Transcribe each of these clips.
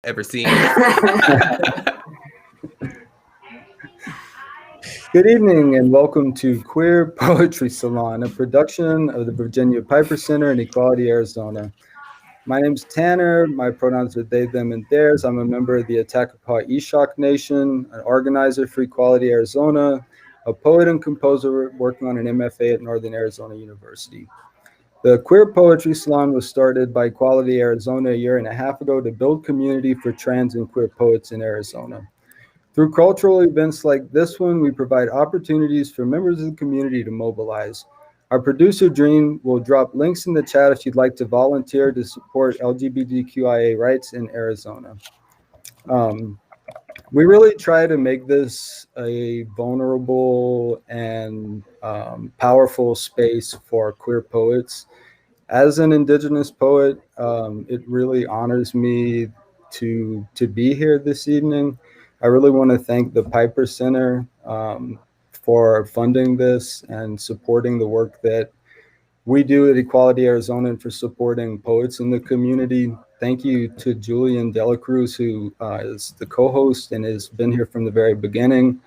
ever seen. Good evening and welcome to Queer Poetry Salon, a production of the Virginia Piper Center in Equality, Arizona. My name is Tanner. My pronouns are they, them, and theirs. I'm a member of the Attakapaw Eshok Nation, an organizer for Equality, Arizona, a poet and composer working on an MFA at Northern Arizona University. The Queer Poetry Salon was started by Equality Arizona a year and a half ago to build community for trans and queer poets in Arizona. Through cultural events like this one, we provide opportunities for members of the community to mobilize. Our producer, Dream, will drop links in the chat if you'd like to volunteer to support LGBTQIA rights in Arizona. We really try to make this a vulnerable and powerful space for queer poets. As an Indigenous poet, it really honors me to be here this evening. I really want to thank the Piper Center for funding this and supporting the work that we do at Equality Arizona and for supporting poets in the community. Thank you to Julian Delacruz, who is the co-host and has been here from the very beginning.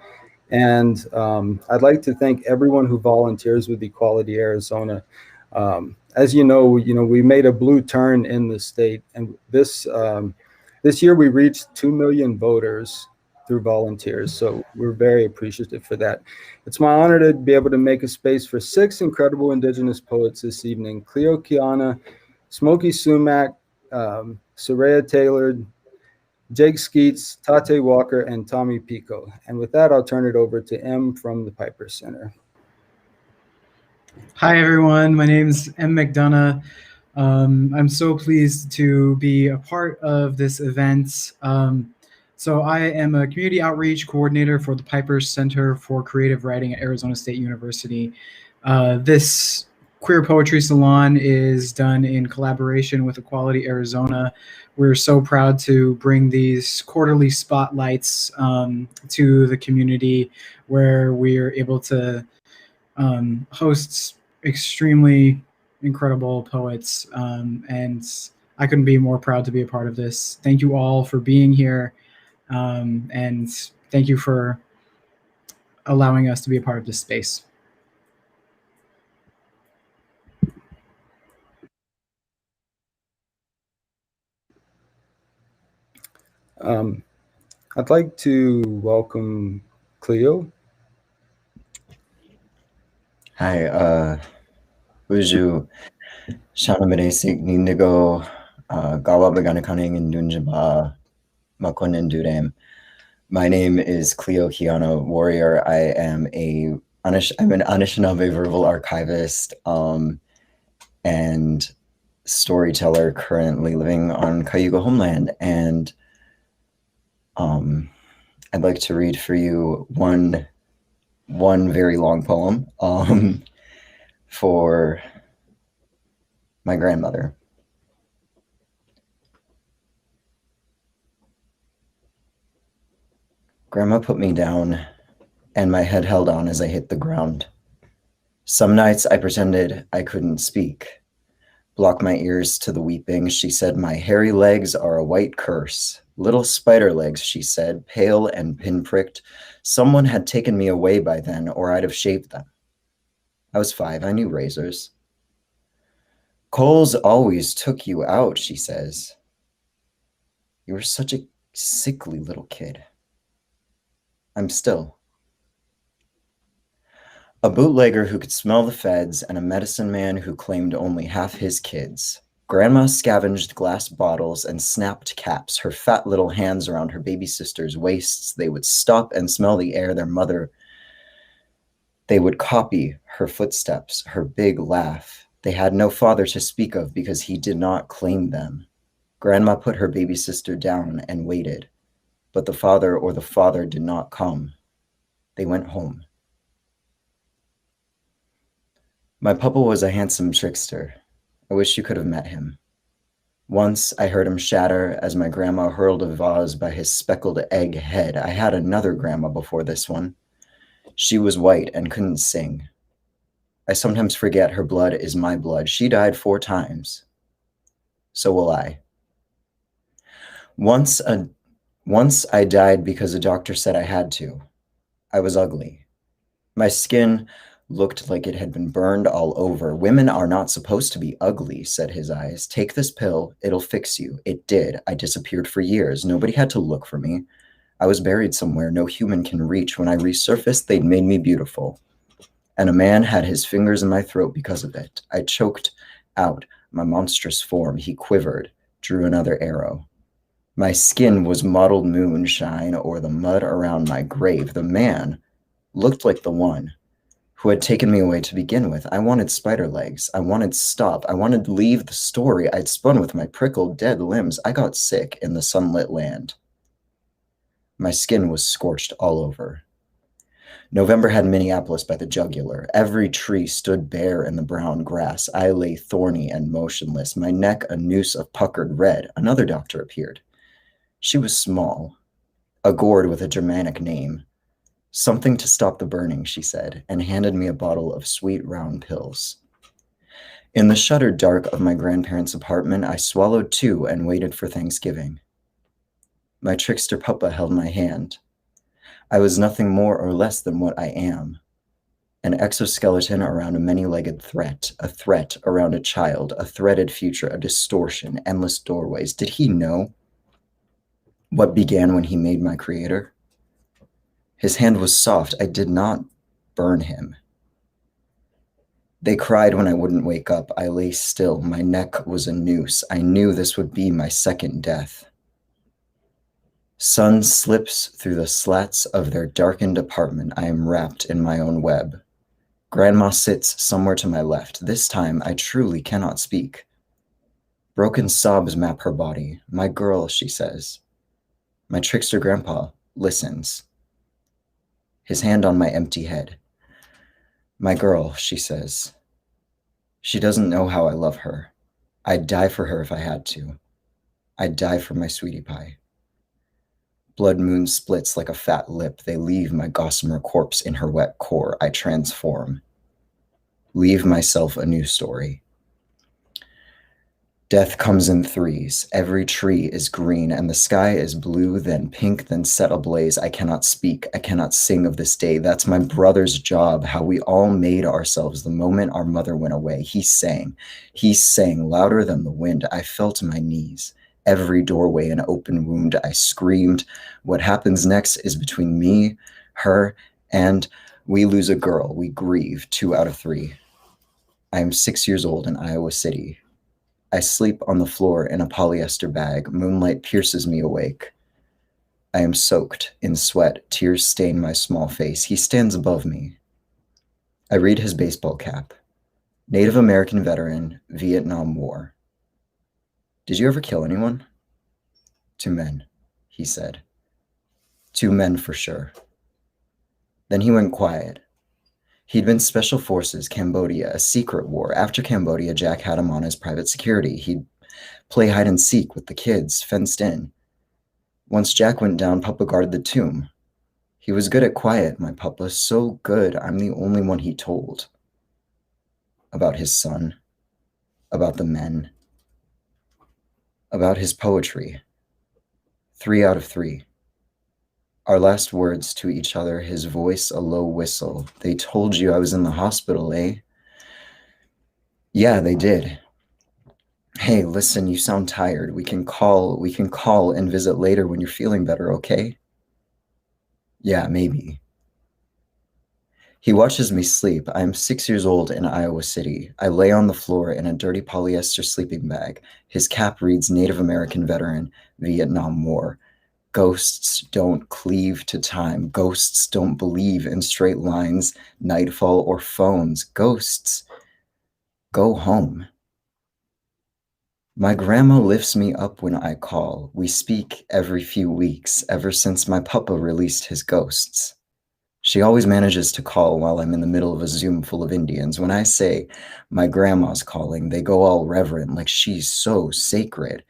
And I'd like to thank everyone who volunteers with Equality Arizona. As you know, we made a blue turn in the state, and this year we reached 2 million voters through volunteers. So we're very appreciative for that. It's my honor to be able to make a space for 6 incredible Indigenous poets this evening: Cleo, Chiano, Smokey Sumac, Soraya Taylor, Jake Skeets, Tate Walker, and Tommy Pico. And with that, I'll turn it over to M from the Piper Center. Hi, everyone. My name's M. McDonough. I'm so pleased to be a part of this event. So I am a community outreach coordinator for the Piper Center for Creative Writing at Arizona State University. This Queer Poetry Salon is done in collaboration with Equality Arizona. We're so proud to bring these quarterly spotlights to the community, where we're able to host extremely incredible poets, and I couldn't be more proud to be a part of this. Thank you all for being here, and thank you for allowing us to be a part of this space. I'd like to welcome Cleo. Hi, Uju Shanamadesik Nindigo Gawa Baganakaning and Dunjaba Makon and Durem. My name is Cleo Chiano Warrior. I'm an Anishinaabe verbal archivist and storyteller currently living on Cayuga homeland. And I'd like to read for you one very long poem for my grandmother. Grandma put me down, and my head held on as I hit the ground. Some nights I pretended I couldn't speak. Block my ears to the weeping. She said, my hairy legs are a white curse. Little spider legs, she said, pale and pinpricked. Someone had taken me away by then, or I'd have shaved them. I was 5. I knew razors. Coles always took you out, she says. You were such a sickly little kid. I'm still. A bootlegger who could smell the feds and a medicine man who claimed only half his kids. Grandma scavenged glass bottles and snapped caps, her fat little hands around her baby sister's waists. They would stop and smell the air their mother. They would copy her footsteps, her big laugh. They had no father to speak of because he did not claim them. Grandma put her baby sister down and waited, but the father did not come. They went home. My papa was a handsome trickster. I wish you could have met him. Once I heard him shatter as my grandma hurled a vase by his speckled egg head. I had another grandma before this one. She was white and couldn't sing. I sometimes forget her blood is my blood. She died 4 times. So will I. Once a Once I died because a doctor said I had to. I was ugly. My skin looked like it had been burned all over. Women are not supposed to be ugly, said his eyes. Take this pill, it'll fix you. It did. I disappeared for years. Nobody had to look for me. I was buried somewhere no human can reach. When I resurfaced, they'd made me beautiful. And a man had his fingers in my throat because of it. I choked out my monstrous form. He quivered, drew another arrow. My skin was mottled moonshine or the mud around my grave. The man looked like the one who had taken me away to begin with. I wanted spider legs. I wanted stop. I wanted to leave the story I'd spun with my prickled dead limbs. I got sick in the sunlit land. My skin was scorched all over. November had Minneapolis by the jugular. Every tree stood bare in the brown grass. I lay thorny and motionless, my neck a noose of puckered red. Another doctor appeared. She was small, a gourd with a Germanic name. Something to stop the burning, she said, and handed me a bottle of sweet round pills. In the shuttered dark of my grandparents' apartment, I swallowed two and waited for Thanksgiving. My trickster papa held my hand. I was nothing more or less than what I am. An exoskeleton around a many-legged threat, a threat around a child, a threaded future, a distortion, endless doorways. Did he know what began when he made my creator? His hand was soft. I did not burn him. They cried when I wouldn't wake up. I lay still. My neck was a noose. I knew this would be my second death. Sun slips through the slats of their darkened apartment. I am wrapped in my own web. Grandma sits somewhere to my left. This time, I truly cannot speak. Broken sobs map her body. My girl, she says. My trickster grandpa listens. His hand on my empty head. My girl, she says. She doesn't know how I love her. I'd die for her if I had to. I'd die for my sweetie pie. Blood moon splits like a fat lip. They leave my gossamer corpse in her wet core. I transform. Leave myself a new story. Death comes in threes. Every tree is green, and the sky is blue, then pink, then set ablaze. I cannot speak. I cannot sing of this day. That's my brother's job, how we all made ourselves the moment our mother went away. He sang louder than the wind. I fell to my knees. Every doorway an open wound. I screamed. What happens next is between me, her, and we lose a girl. We grieve 2 out of 3. I am 6 years old in Iowa City. I sleep on the floor in a polyester bag. Moonlight pierces me awake. I am soaked in sweat. Tears stain my small face. He stands above me. I read his baseball cap. Native American veteran, Vietnam War. Did you ever kill anyone? 2 men, he said. 2 men for sure. Then he went quiet. He'd been Special Forces, Cambodia, a secret war. After Cambodia, Jack had him on as private security. He'd play hide and seek with the kids, fenced in. Once Jack went down, Papa guarded the tomb. He was good at quiet, my Papa, so good I'm the only one he told. About his son, about the men, about his poetry. 3 out of 3. Our last words to each other, his voice a low whistle. They told you I was in the hospital, eh? Yeah, they did. Hey, listen, you sound tired. We can call and visit later when you're feeling better, okay? Yeah, maybe. He watches me sleep. I am 6 years old in Iowa City. I lay on the floor in a dirty polyester sleeping bag. His cap reads Native American veteran, Vietnam War. Ghosts don't cleave to time. Ghosts don't believe in straight lines, nightfall, or phones. Ghosts go home. My grandma lifts me up when I call. We speak every few weeks, ever since my papa released his ghosts. She always manages to call while I'm in the middle of a Zoom full of Indians. When I say my grandma's calling, they go all reverent, like she's so sacred.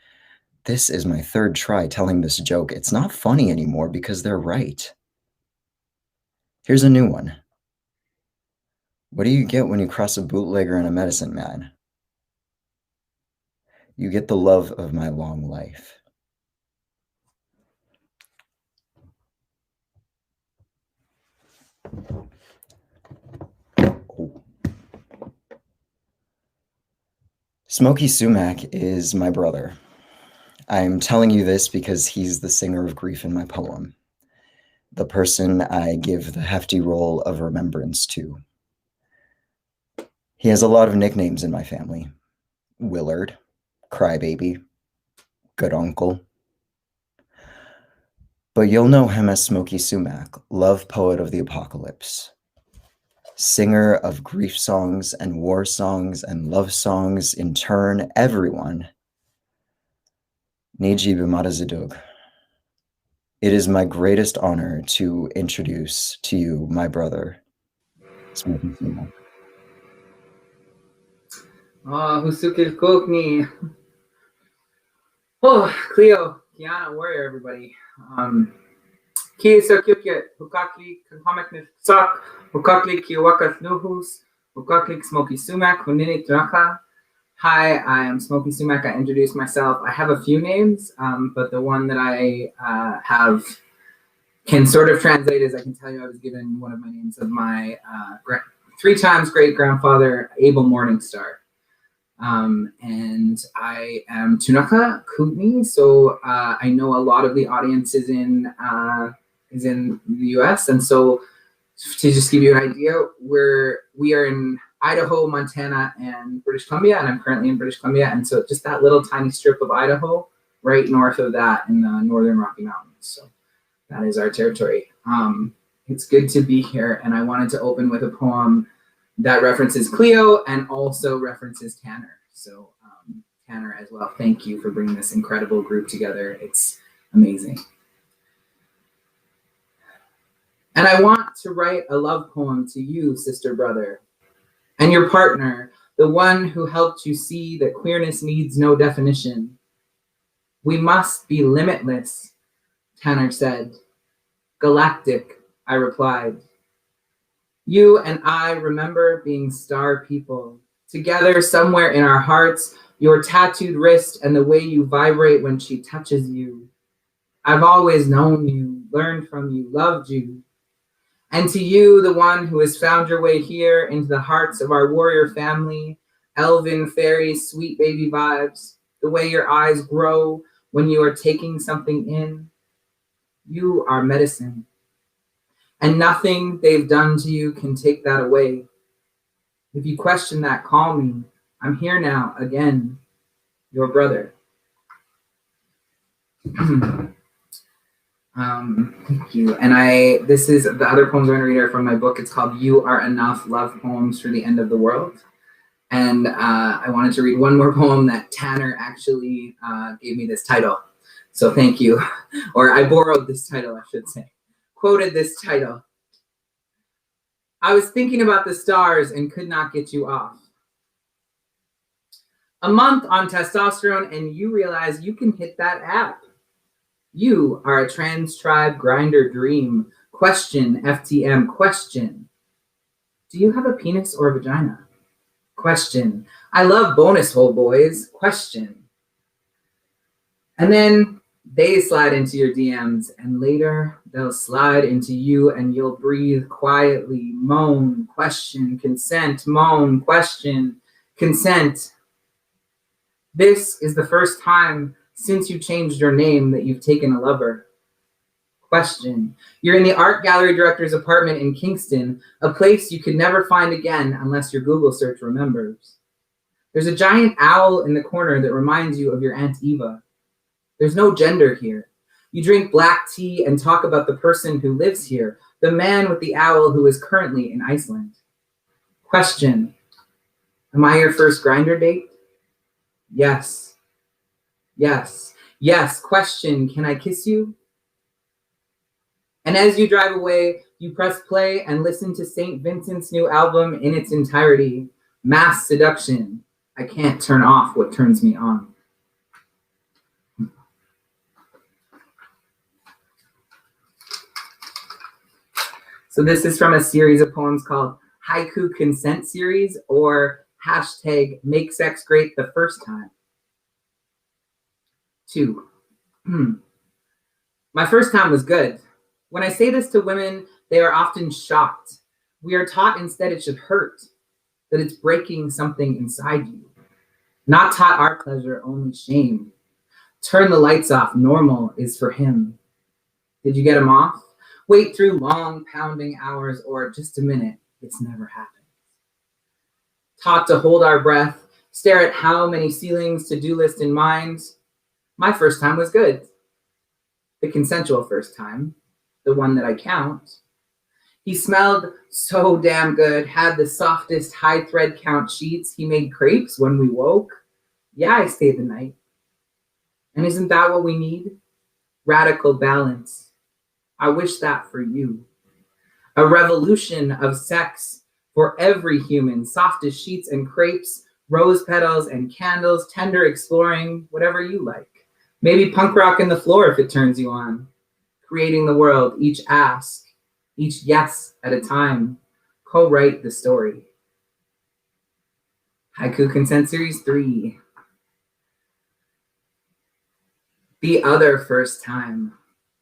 This is my 3rd try telling this joke. It's not funny anymore because they're right. Here's a new one. What do you get when you cross a bootlegger and a medicine man? You get the love of my long life. Smokey Sumac is my brother. I'm telling you this because he's the singer of grief in my poem, the person I give the hefty role of remembrance to. He has a lot of nicknames in my family: Willard, Crybaby, Good Uncle. But you'll know him as Smokey Sumac, love poet of the apocalypse, singer of grief songs and war songs and love songs in turn, everyone. Neji Bimadazidug. It is my greatest honor to introduce to you my brother, Smokey Sumac. Husukil Kokni. Oh, Cleo, Chiano, warrior, everybody. Kisa Kyukit, Hukakli, Kahamak Sak, Hukakli, Kiwakas Nuhus, Hukakli, Smokey Sumac, Hunini Traka. Hi, I am Smokey Sumac. I introduced myself. I have a few names, but the one that I can sort of translate is I can tell you I was given one of my names of my 3 times great grandfather, Abel Morningstar. And I am Tunaka Kootenai, so I know a lot of the audience is in the U.S. And so to just give you an idea, we are in Idaho, Montana, and British Columbia, and I'm currently in British Columbia. And so just that little tiny strip of Idaho, right north of that in the northern Rocky Mountains. So that is our territory. It's good to be here, and I wanted to open with a poem that references Cleo and also references Tanner. So Tanner as well, thank you for bringing this incredible group together. It's amazing. And I want to write a love poem to you, sister brother, and your partner, the one who helped you see that queerness needs no definition. We must be limitless, Tanner said. Galactic, I replied. You and I remember being star people, together somewhere in our hearts, your tattooed wrist and the way you vibrate when she touches you. I've always known you, learned from you, loved you. And to you, the one who has found your way here into the hearts of our warrior family, elven, fairy, sweet baby vibes, the way your eyes grow when you are taking something in. You are medicine. And nothing they've done to you can take that away. If you question that, call me. I'm here now, again, your brother. Thank you. And this is the other poems I'm going to read are from my book. It's called You Are Enough, Love Poems for the End of the World. And I wanted to read one more poem that Tanner actually gave me this title. So thank you. Or I borrowed this title, I should say. Quoted this title. I was thinking about the stars and could not get you off. A month on testosterone and you realize you can hit that app. You are a trans tribe grinder dream. Question, FTM, question. Do you have a penis or a vagina? Question. I love bonus hole boys. Question. And then they slide into your DMs, and later they'll slide into you, and you'll breathe quietly, moan, question, consent, moan, question, consent. This is the first time since you changed your name that you've taken a lover. Question. You're in the art gallery director's apartment in Kingston, a place you could never find again unless your Google search remembers. There's a giant owl in the corner that reminds you of your Aunt Eva. There's no gender here. You drink black tea and talk about the person who lives here, the man with the owl who is currently in Iceland. Question. Am I your first grinder date? Yes. Yes. Yes. Question. Can I kiss you? And as you drive away, you press play and listen to St. Vincent's new album in its entirety, Mass Seduction. I can't turn off what turns me on. So this is from a series of poems called Haiku Consent Series, or hashtag Make Sex Great the First Time. 2. My first time was good. When I say this to women, they are often shocked. We are taught instead it should hurt, that it's breaking something inside you. Not taught our pleasure, only shame. Turn the lights off, normal is for him. Did you get him off? Wait through long pounding hours or just a minute, it's never happened. Taught to hold our breath, stare at how many ceilings, to-do list in mind. My first time was good. The consensual first time, the one that I count. He smelled so damn good, had the softest high thread count sheets. He made crepes when we woke. Yeah, I stayed the night. And isn't that what we need? Radical balance. I wish that for you. A revolution of sex for every human. Softest sheets and crepes, rose petals and candles, tender exploring, whatever you like. Maybe punk rock in the floor if it turns you on. Creating the world, each ask, each yes at a time. Co-write the story. Haiku Consent Series 3. The other first time.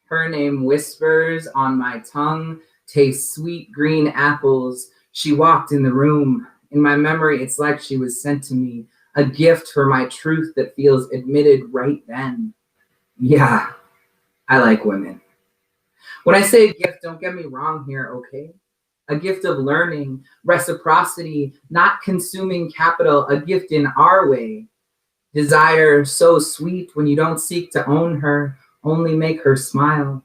Her name whispers on my tongue, tastes sweet green apples. She walked in the room. In my memory, it's like she was sent to me, a gift for my truth that feels admitted right then. Yeah, I like women. When I say gift, don't get me wrong here, okay? A gift of learning, reciprocity, not consuming capital, a gift in our way. Desire so sweet when you don't seek to own her, only make her smile.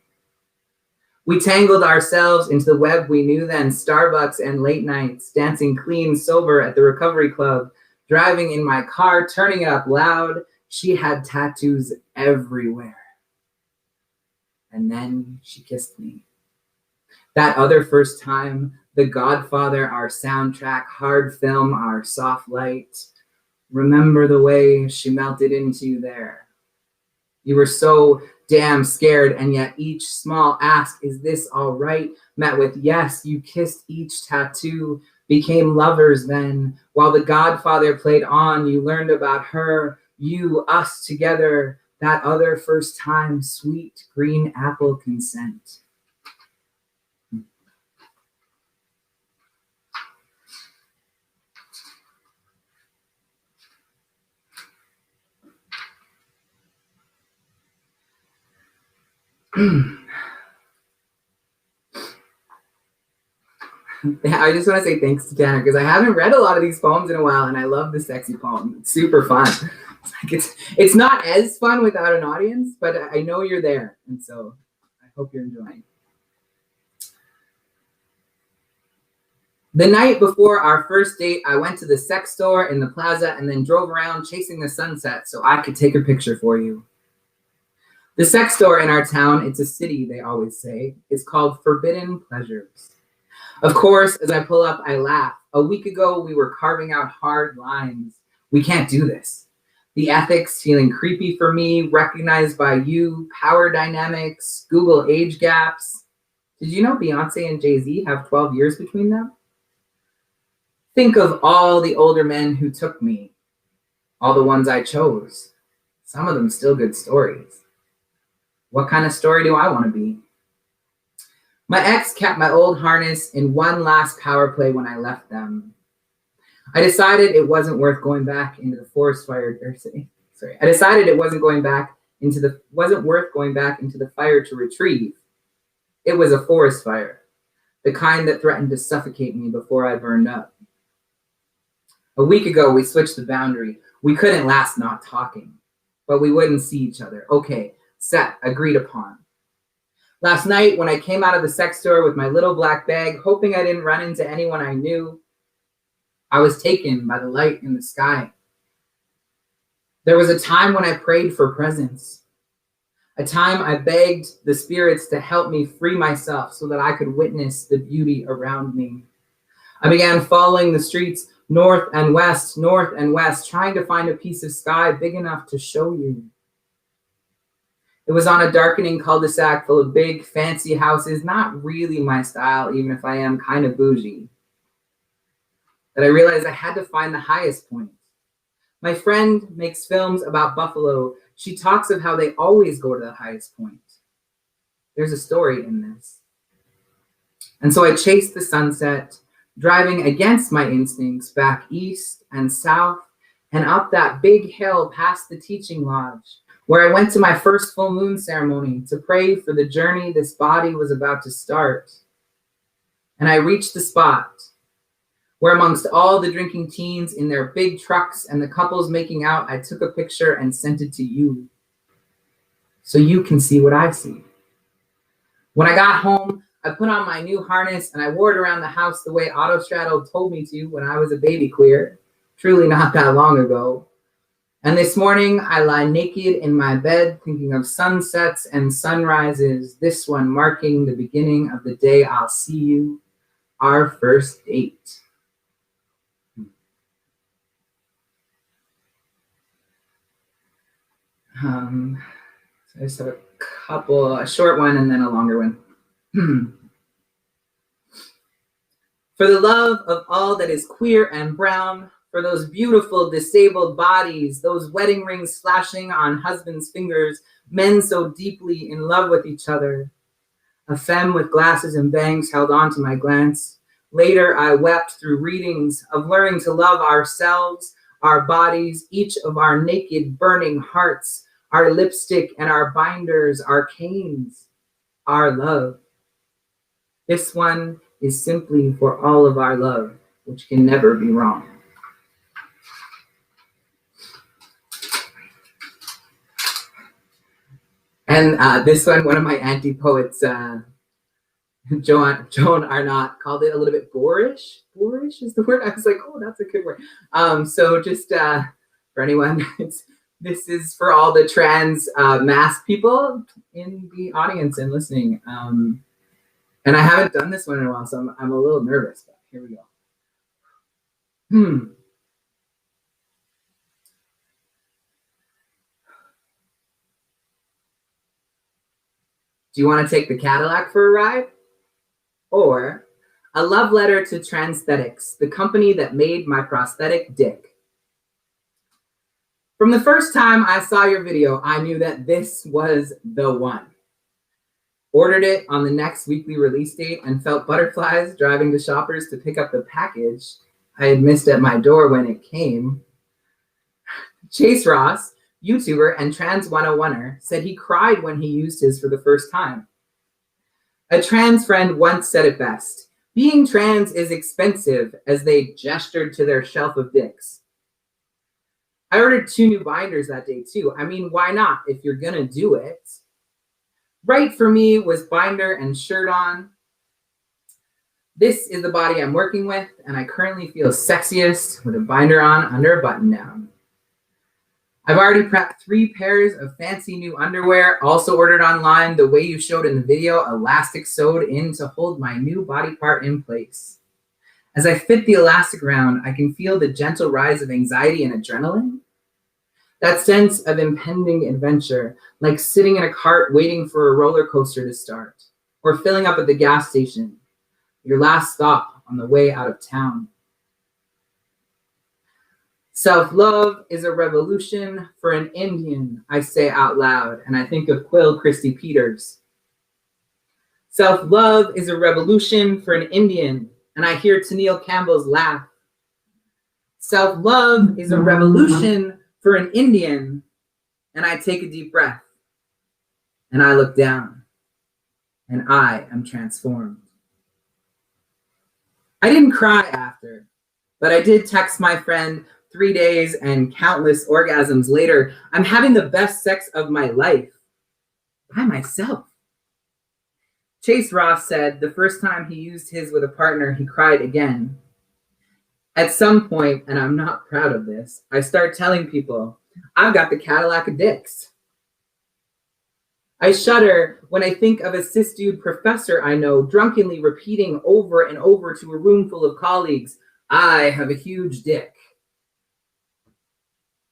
We tangled ourselves into the web we knew then, Starbucks and late nights, dancing clean, sober at the recovery club, driving in my car, turning it up loud. She had tattoos everywhere. And then she kissed me. That other first time, The Godfather, our soundtrack, hard film, our soft light. Remember the way she melted into you there. You were so damn scared, and yet each small ask, is this all right, met with yes. You kissed each tattoo, became lovers then. While The Godfather played on, you learned about her, you, us together. That other first time, sweet green apple consent. I just want to say thanks to Tanner because I haven't read a lot of these poems in a while, and I love the sexy poem. It's super fun. It's not as fun without an audience, but I know you're there, and so I hope you're enjoying. The night before our first date, I went to the sex store in the plaza and then drove around chasing the sunset so I could take a picture for you. The sex store in our town, it's a city, they always say, is called Forbidden Pleasures. Of course, as I pull up, I laugh. A week ago, we were carving out hard lines. We can't do this. The ethics feeling creepy for me, recognized by you, power dynamics, Google age gaps. Did you know Beyonce and Jay-Z have 12 years between them? Think of all the older men who took me, all the ones I chose. Some of them still good stories. What kind of story do I want to be? My ex kept my old harness in one last power play when I left them. I decided it wasn't worth going back into the forest fire. I decided it wasn't worth going back into the fire to retrieve. It was a forest fire, the kind that threatened to suffocate me before I burned up. A week ago, we switched the boundary. We couldn't last not talking, but we wouldn't see each other. Okay, set, agreed upon. Last night, when I came out of the sex store with my little black bag, hoping I didn't run into anyone I knew, I was taken by the light in the sky. There was a time when I prayed for presence, a time I begged the spirits to help me free myself so that I could witness the beauty around me. I began following the streets north and west, trying to find a piece of sky big enough to show you. It was on a darkening cul-de-sac full of big, fancy houses, not really my style, even if I am kind of bougie, that I realized I had to find the highest point. My friend makes films about Buffalo. She talks of how they always go to the highest point. There's a story in this. And so I chased the sunset, driving against my instincts back east and south and up that big hill past the teaching lodge, where I went to my first full moon ceremony to pray for the journey this body was about to start. And I reached the spot where, amongst all the drinking teens in their big trucks and the couples making out, I took a picture and sent it to you so you can see what I see. When I got home, I put on my new harness and I wore it around the house the way Autostraddle told me to when I was a baby queer, truly not that long ago. And this morning, I lie naked in my bed thinking of sunsets and sunrises, this one marking the beginning of the day I'll see you, our first date. So I just have a short one and then a longer one. For the love of all that is queer and brown, for those beautiful disabled bodies, those wedding rings flashing on husbands' fingers, men so deeply in love with each other. A femme with glasses and bangs held on to my glance. Later, I wept through readings of learning to love ourselves, our bodies, each of our naked, burning hearts, our lipstick and our binders, our canes, our love. This one is simply for all of our love, which can never be wrong. And this one of my anti-poets, Joan Arnott, called it a little bit boorish. Boorish is the word. I was like, oh, that's a good word. So just for anyone, this is for all the trans mass people in the audience and listening. And I haven't done this one in a while, so I'm a little nervous, but here we go. Do you want to take the Cadillac for a ride? Or a love letter to Transthetics, the company that made my prosthetic dick. From the first time I saw your video, I knew that this was the one. Ordered it on the next weekly release date and felt butterflies driving to Shoppers to pick up the package I had missed at my door when it came. Chase Ross, YouTuber and Trans 101er, said he cried when he used his for the first time. A trans friend once said it best: being trans is expensive, as they gestured to their shelf of dicks. I ordered 2 new binders that day too. I mean, why not if you're gonna do it? Right for me was binder and shirt on. This is the body I'm working with, and I currently feel sexiest with a binder on under a button down. I've already prepped 3 pairs of fancy new underwear, also ordered online the way you showed in the video, elastic sewed in to hold my new body part in place. As I fit the elastic around, I can feel the gentle rise of anxiety and adrenaline. That sense of impending adventure, like sitting in a cart waiting for a roller coaster to start, or filling up at the gas station, your last stop on the way out of town. Self-love is a revolution for an Indian, I say out loud, and I think of Quill Christy Peters. Self-love is a revolution for an Indian, and I hear Tennille Campbell's laugh. Self-love is a revolution for an Indian, and I take a deep breath, and I look down, and I am transformed. I didn't cry after, but I did text my friend 3 days and countless orgasms later, I'm having the best sex of my life by myself. Chase Ross said the first time he used his with a partner, he cried again. At some point, and I'm not proud of this, I start telling people, I've got the Cadillac of dicks. I shudder when I think of a cis-dude professor I know drunkenly repeating over and over to a room full of colleagues, I have a huge dick.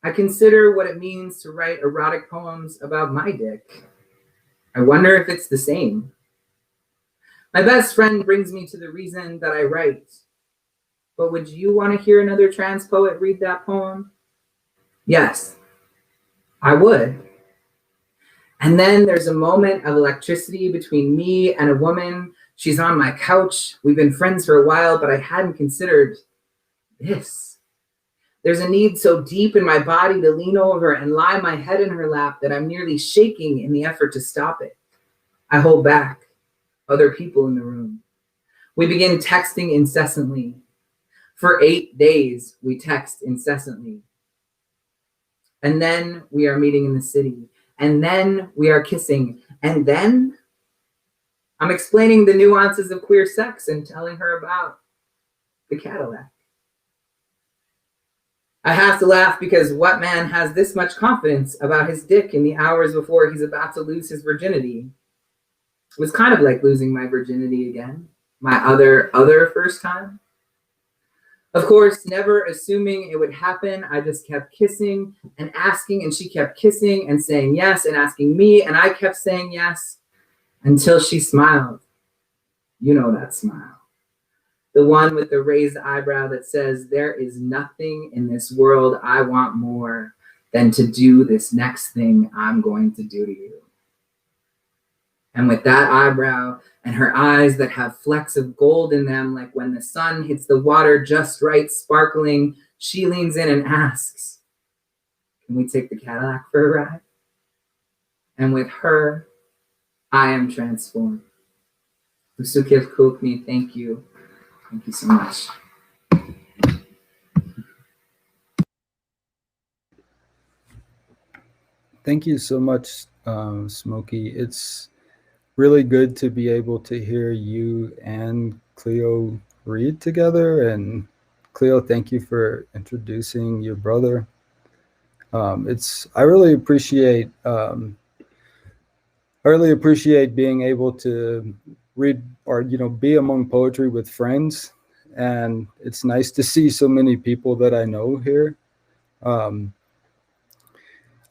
I consider what it means to write erotic poems about my dick. I wonder if it's the same. My best friend brings me to the reason that I write. But would you want to hear another trans poet read that poem? Yes, I would. And then there's a moment of electricity between me and a woman. She's on my couch. We've been friends for a while, but I hadn't considered this. There's a need so deep in my body to lean over and lie my head in her lap that I'm nearly shaking in the effort to stop it. I hold back. Other people in the room. We begin texting incessantly. For 8 days, we text incessantly. And then we are meeting in the city. And then we are kissing. And then I'm explaining the nuances of queer sex and telling her about the Cadillac. I have to laugh because what man has this much confidence about his dick in the hours before he's about to lose his virginity? It was kind of like losing my virginity again. My other first time. Of course, never assuming it would happen, I just kept kissing and asking, and she kept kissing and saying yes and asking me, and I kept saying yes until she smiled. You know that smile. The one with the raised eyebrow that says, there is nothing in this world I want more than to do this next thing I'm going to do to you. And with that eyebrow and her eyes that have flecks of gold in them, like when the sun hits the water just right, sparkling, she leans in and asks, can we take the Cadillac for a ride? And with her, I am transformed. Usukir Kukni, thank you. Thank you so much. Thank you so much, Smokey. It's really good to be able to hear you and Cleo read together. And Cleo, thank you for introducing your brother. I really appreciate being able to read or be among poetry with friends, and it's nice to see so many people that I know here. I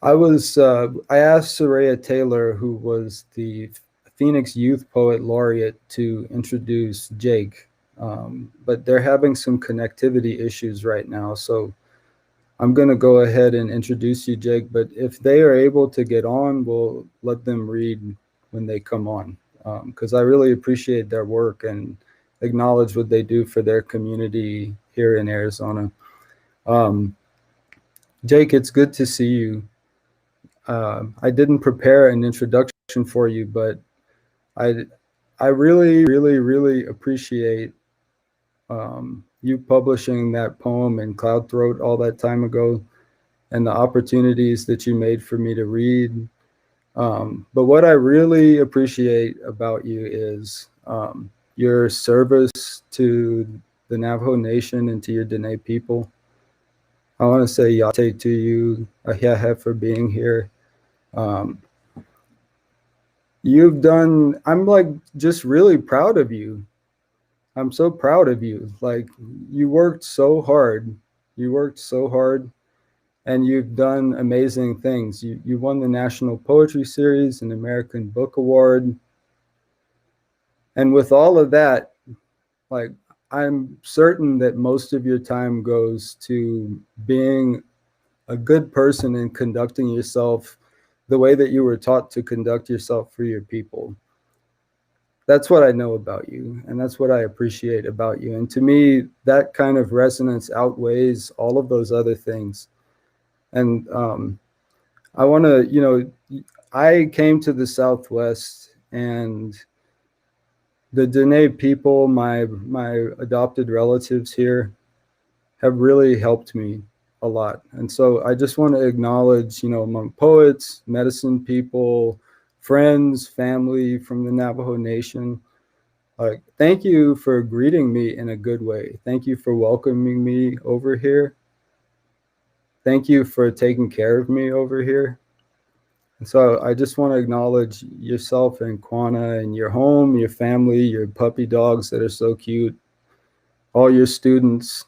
asked Soraya Taylor, who was the Phoenix Youth Poet Laureate, to introduce Jake, but they're having some connectivity issues right now, so I'm going to go ahead and introduce you, Jake, but if they are able to get on, we'll let them read when they come on, because I really appreciate their work and acknowledge what they do for their community here in Arizona. Jake, it's good to see you. I didn't prepare an introduction for you, but I really, really, really appreciate you publishing that poem in Cloud Throat all that time ago, and the opportunities that you made for me to read. But what I really appreciate about you is your service to the Navajo Nation and to your Dene people. I want to say yate to you, ahiahe, for being here. I'm like just really proud of you. I'm so proud of you. Like, you worked so hard, and you've done amazing things. You won the National Poetry Series and American Book Award. And with all of that, like, I'm certain that most of your time goes to being a good person and conducting yourself the way that you were taught to conduct yourself for your people. That's what I know about you, and that's what I appreciate about you. And to me, that kind of resonance outweighs all of those other things. And I want to, I came to the Southwest, and the Dene people, my adopted relatives here, have really helped me a lot. And so I just want to acknowledge, among poets, medicine people, friends, family from the Navajo Nation, thank you for greeting me in a good way. Thank you for welcoming me over here. Thank you for taking care of me over here. And so I just want to acknowledge yourself and Kwana and your home, your family, your puppy dogs that are so cute, all your students.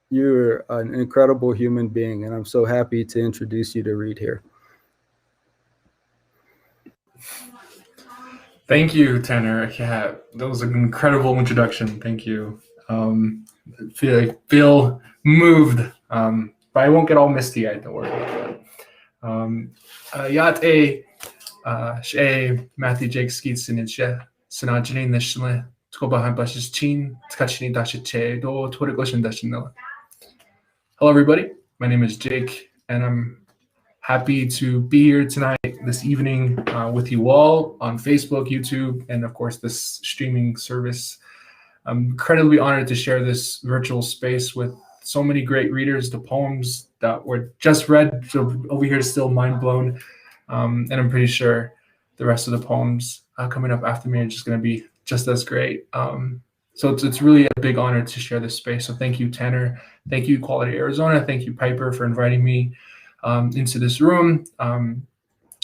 You're an incredible human being, and I'm so happy to introduce you to read here. Thank you, Tanner. Yeah, that was an incredible introduction. Thank you. I feel moved, but I won't get all misty-eyed. Don't worry about that. Yate, she Matthew Jake Skeets in she Sanajini Nishle Skobahan Bashes Chin Tkachini Dashiche do Torikoshin Dashino. Hello, everybody. My name is Jake, and I'm happy to be here tonight, this evening, with you all on Facebook, YouTube, and of course, this streaming service. I'm incredibly honored to share this virtual space with so many great readers. The poems that were just read, so over here, still mind blown. And I'm pretty sure the rest of the poems coming up after me are just going to be just as great. So it's really a big honor to share this space. So thank you, Tanner. Thank you, Quality Arizona. Thank you, Piper, for inviting me into this room. And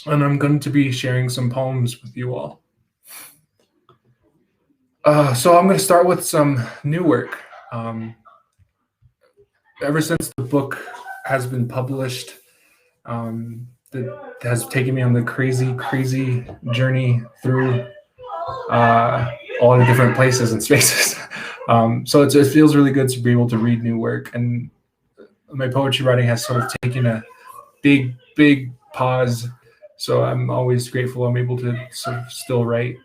I'm going to be sharing some poems with you all. So I'm going to start with some new work. Ever since the book has been published, that has taken me on the crazy journey through all the different places and spaces. So it feels really good to be able to read new work. And my poetry writing has sort of taken a big pause. So I'm always grateful I'm able to sort of still write.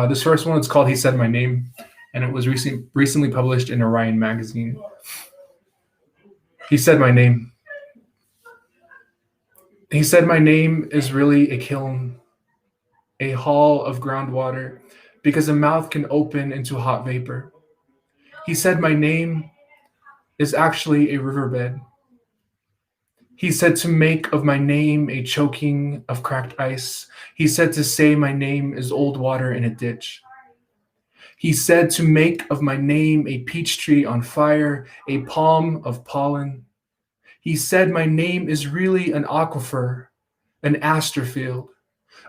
This first one is called He Said My Name, and it was recently published in Orion magazine. He said my name. He said my name is really a kiln, a hall of groundwater, because a mouth can open into hot vapor. He said my name is actually a riverbed. He said to make of my name a choking of cracked ice. He said to say my name is old water in a ditch. He said to make of my name a peach tree on fire, a palm of pollen. He said my name is really an aquifer, an aster field,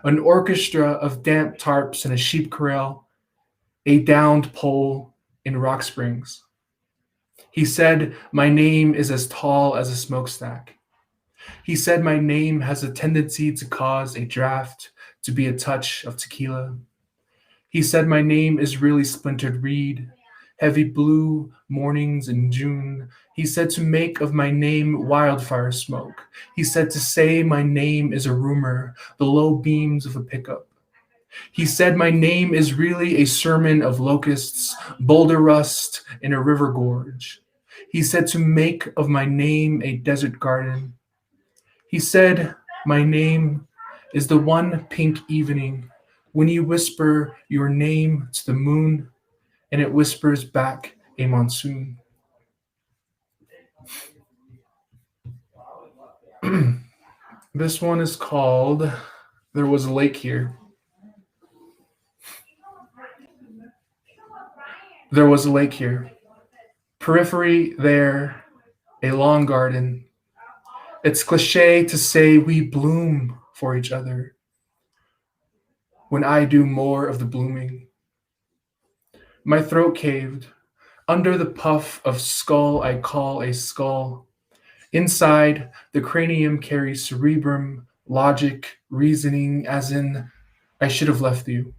an orchestra of damp tarps and a sheep corral, a downed pole in Rock Springs. He said my name is as tall as a smokestack. He said my name has a tendency to cause a draft, to be a touch of tequila. He said my name is really splintered reed, heavy blue mornings in June. He said to make of my name wildfire smoke. He said to say my name is a rumor, the low beams of a pickup. He said my name is really a sermon of locusts, boulder rust in a river gorge. He said to make of my name a desert garden. He said my name is the one pink evening when you whisper your name to the moon and it whispers back a monsoon. This one is called There Was a Lake Here. There was a lake here. Periphery there, a long garden. It's cliche to say we bloom for each other when I do more of the blooming. My throat caved. Under the puff of skull I call a skull. Inside, the cranium carries cerebrum, logic, reasoning, as in, I should have left you.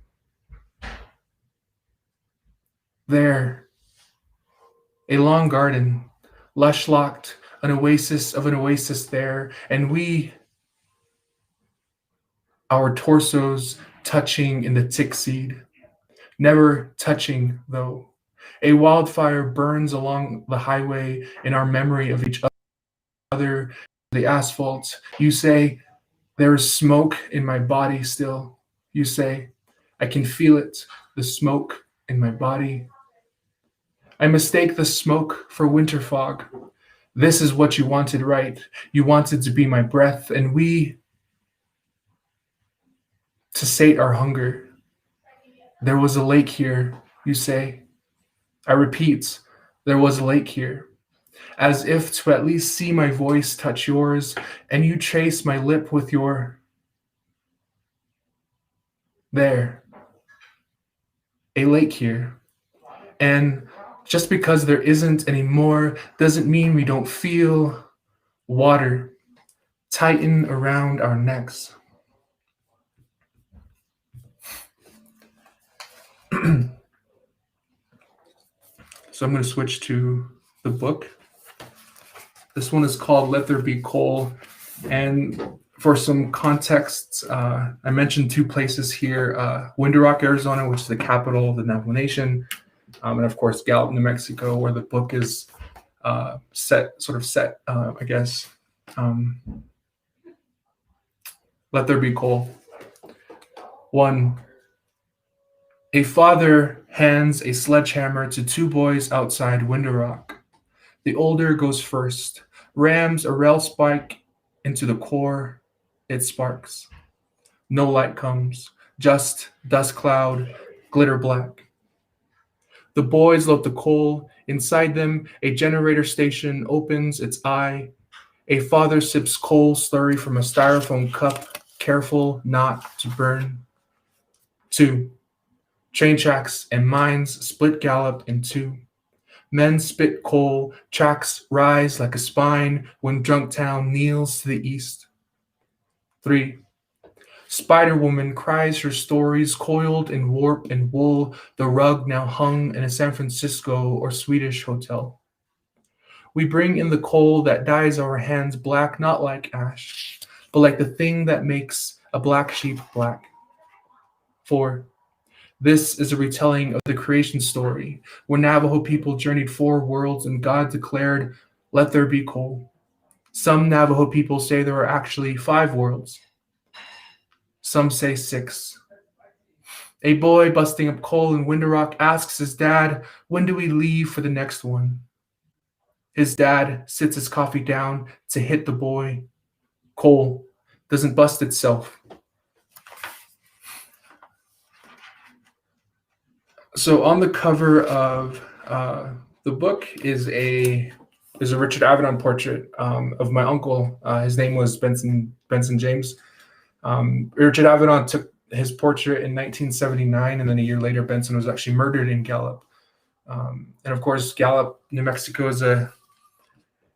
There, a long garden, lush-locked, an oasis of an oasis there, and we, our torsos touching in the tick seed, never touching though. A wildfire burns along the highway in our memory of each other, the asphalt. You say, there is smoke in my body still. You say, I can feel it, the smoke in my body. I mistake the smoke for winter fog. This is what you wanted, right? You wanted to be my breath, and we to sate our hunger. There was a lake here, you say. I repeat, there was a lake here, as if to at least see my voice touch yours, and you trace my lip with your there. A lake here. And just because there isn't anymore doesn't mean we don't feel water tighten around our necks. So I'm going to switch to the book. This one is called Let There Be Coal. And for some context, I mentioned two places here, Window Rock, Arizona, which is the capital of the Navajo Nation, and of course, Gallup, New Mexico, where the book is set, I guess. Let there be coal. 1. A father hands a sledgehammer to 2 boys outside Window Rock. The older goes first, rams a rail spike into the core. It sparks. No light comes, just dust cloud, glitter black. The boys load the coal. Inside them, a generator station opens its eye. A father sips coal slurry from a styrofoam cup, careful not to burn. 2. Train tracks and mines split gallop in 2. Men spit coal, tracks rise like a spine when Drunk Town kneels to the east. 3. Spider Woman cries her stories coiled in warp and wool, the rug now hung in a San Francisco or Swedish hotel. We bring in the coal that dyes our hands black, not like ash, but like the thing that makes a black sheep black. 4. This is a retelling of the creation story, where Navajo people journeyed 4 worlds and God declared, "Let there be coal." Some Navajo people say there are actually 5 worlds. Some say 6. A boy busting up coal in Window Rock asks his dad, "When do we leave for the next one?" His dad sits his coffee down to hit the boy. Coal doesn't bust itself. So on the cover of the book is a Richard Avedon portrait of my uncle. His name was Benson James. Richard Avedon took his portrait in 1979, and then a year later, Benson was actually murdered in Gallup. And of course, Gallup, New Mexico is a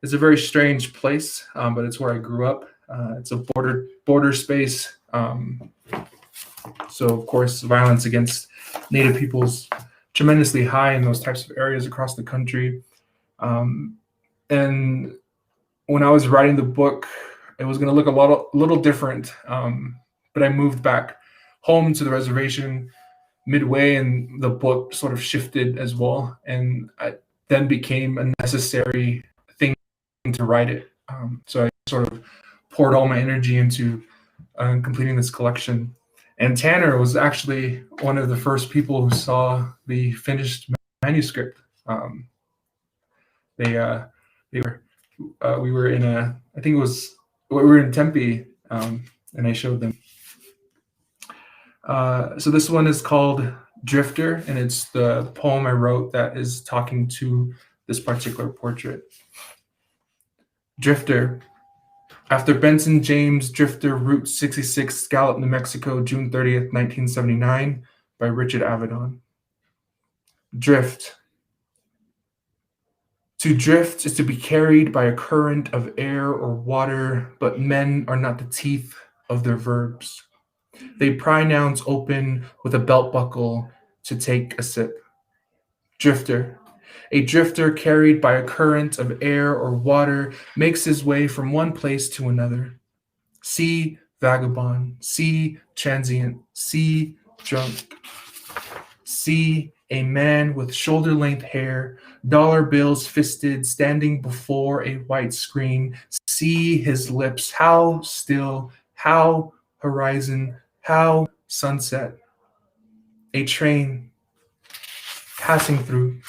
very strange place, but it's where I grew up. It's a border space. So of course, violence against Native peoples tremendously high in those types of areas across the country. And when I was writing the book, it was going to look a little different. But I moved back home to the reservation midway, and the book sort of shifted as well. And it then became a necessary thing to write it. So I sort of poured all my energy into completing this collection. And Tanner was actually one of the first people who saw the finished manuscript. We were in we were in Tempe, and I showed them. So this one is called Drifter, and it's the poem I wrote that is talking to this particular portrait. Drifter. After Benson James, Drifter, Route 66, Gallup, New Mexico, June 30th, 1979, by Richard Avedon. Drift. To drift is to be carried by a current of air or water, but men are not the teeth of their verbs. They pry nouns open with a belt buckle to take a sip. Drifter. A drifter carried by a current of air or water makes his way from one place to another. See vagabond, see transient, see drunk. See a man with shoulder-length hair, dollar bills fisted, standing before a white screen. See his lips, how still, how horizon, how sunset. A train passing through.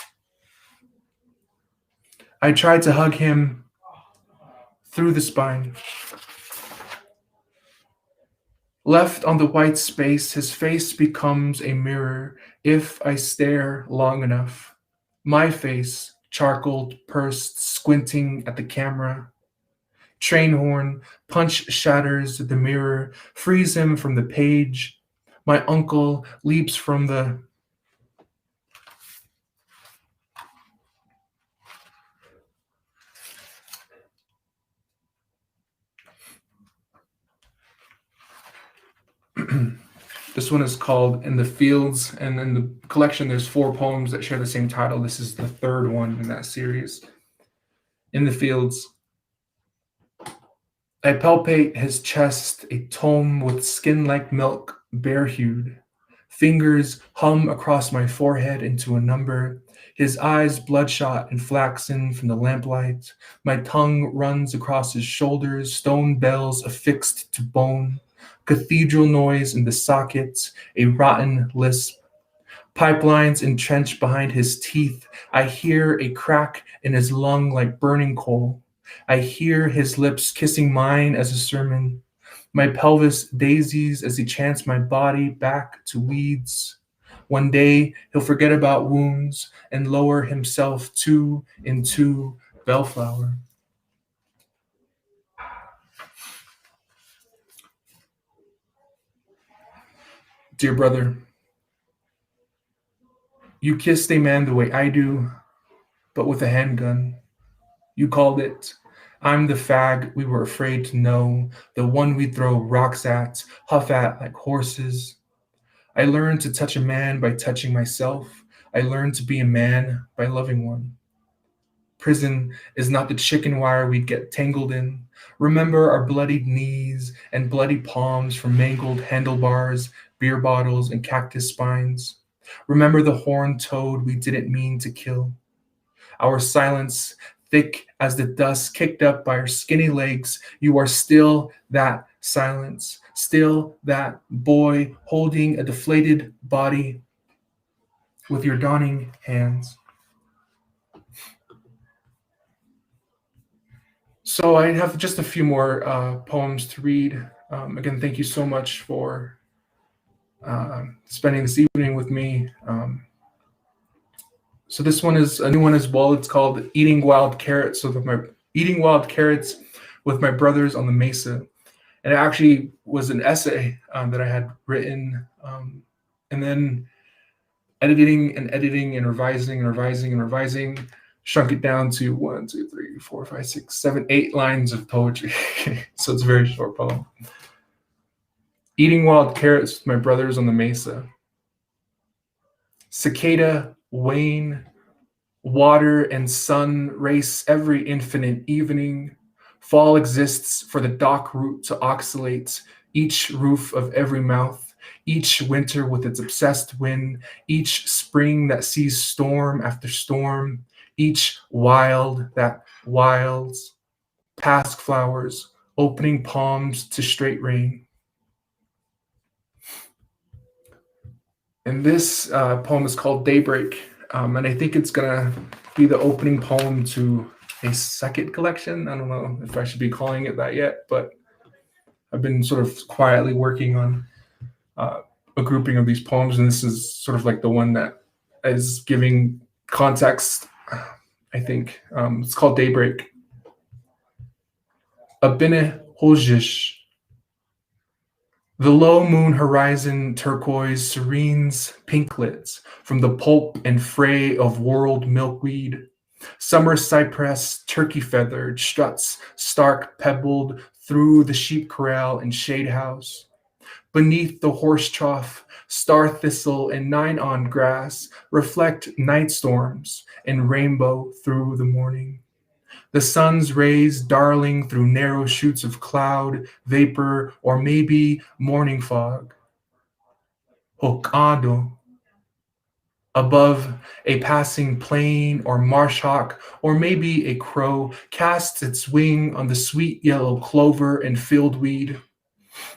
I tried to hug him through the spine. Left on the white space, his face becomes a mirror if I stare long enough. My face, charcoaled, pursed, squinting at the camera. Train horn, punch shatters the mirror, frees him from the page. My uncle leaps from the This one is called In the Fields, and in the collection there's 4 poems that share the same title. This is the 3rd one in that series. In the Fields. I palpate his chest, a tome with skin like milk, bare-hued. Fingers hum across my forehead into a number. His eyes bloodshot and flaxen from the lamplight. My tongue runs across his shoulders, stone bells affixed to bone. Cathedral noise in the sockets, a rotten lisp. Pipelines entrenched behind his teeth. I hear a crack in his lung like burning coal. I hear his lips kissing mine as a sermon. My pelvis daisies as he chants my body back to weeds. One day he'll forget about wounds and lower himself two into bellflower. Dear brother, you kissed a man the way I do, but with a handgun. You called it. I'm the fag we were afraid to know, the one we throw rocks at, huff at like horses. I learned to touch a man by touching myself. I learned to be a man by loving one. Prison is not the chicken wire we'd get tangled in. Remember our bloodied knees and bloody palms from mangled handlebars, beer bottles, and cactus spines. Remember the horned toad we didn't mean to kill. Our silence, thick as the dust kicked up by our skinny legs, you are still that silence, still that boy holding a deflated body with your dawning hands. So I have just a few more poems to read. Again, thank you so much for spending this evening with me. So this one is a new one as well. It's called Eating Wild Carrots with my brothers on the Mesa. And it actually was an essay that I had written, and then editing and revising, shrunk it down to 1, 2, 3, 4, 5, 6, 7, 8 lines of poetry. So it's a very short poem. Eating wild carrots with my brothers on the Mesa. Cicada, wane, water and sun race every infinite evening. Fall exists for the dock route to oscillate each roof of every mouth, each winter with its obsessed wind, each spring that sees storm after storm, each wild that wilds, past flowers, opening palms to straight rain. And this poem is called Daybreak, and I think it's gonna be the opening poem to a second collection. I don't know if I should be calling it that yet, but I've been sort of quietly working on a grouping of these poems, and this is sort of like the one that is giving context, I think. It's called Daybreak. Abine Hojish. The low moon horizon turquoise serenes pinklets from the pulp and fray of world milkweed. Summer cypress, turkey feathered, struts stark pebbled through the sheep corral and shade house. Beneath the horse trough, star thistle and 9-on grass reflect night storms and rainbow through the morning. The sun's rays darling through narrow shoots of cloud, vapor, or maybe morning fog. Hokkaido. Above a passing plane or marsh hawk, or maybe a crow casts its wing on the sweet yellow clover and fieldweed.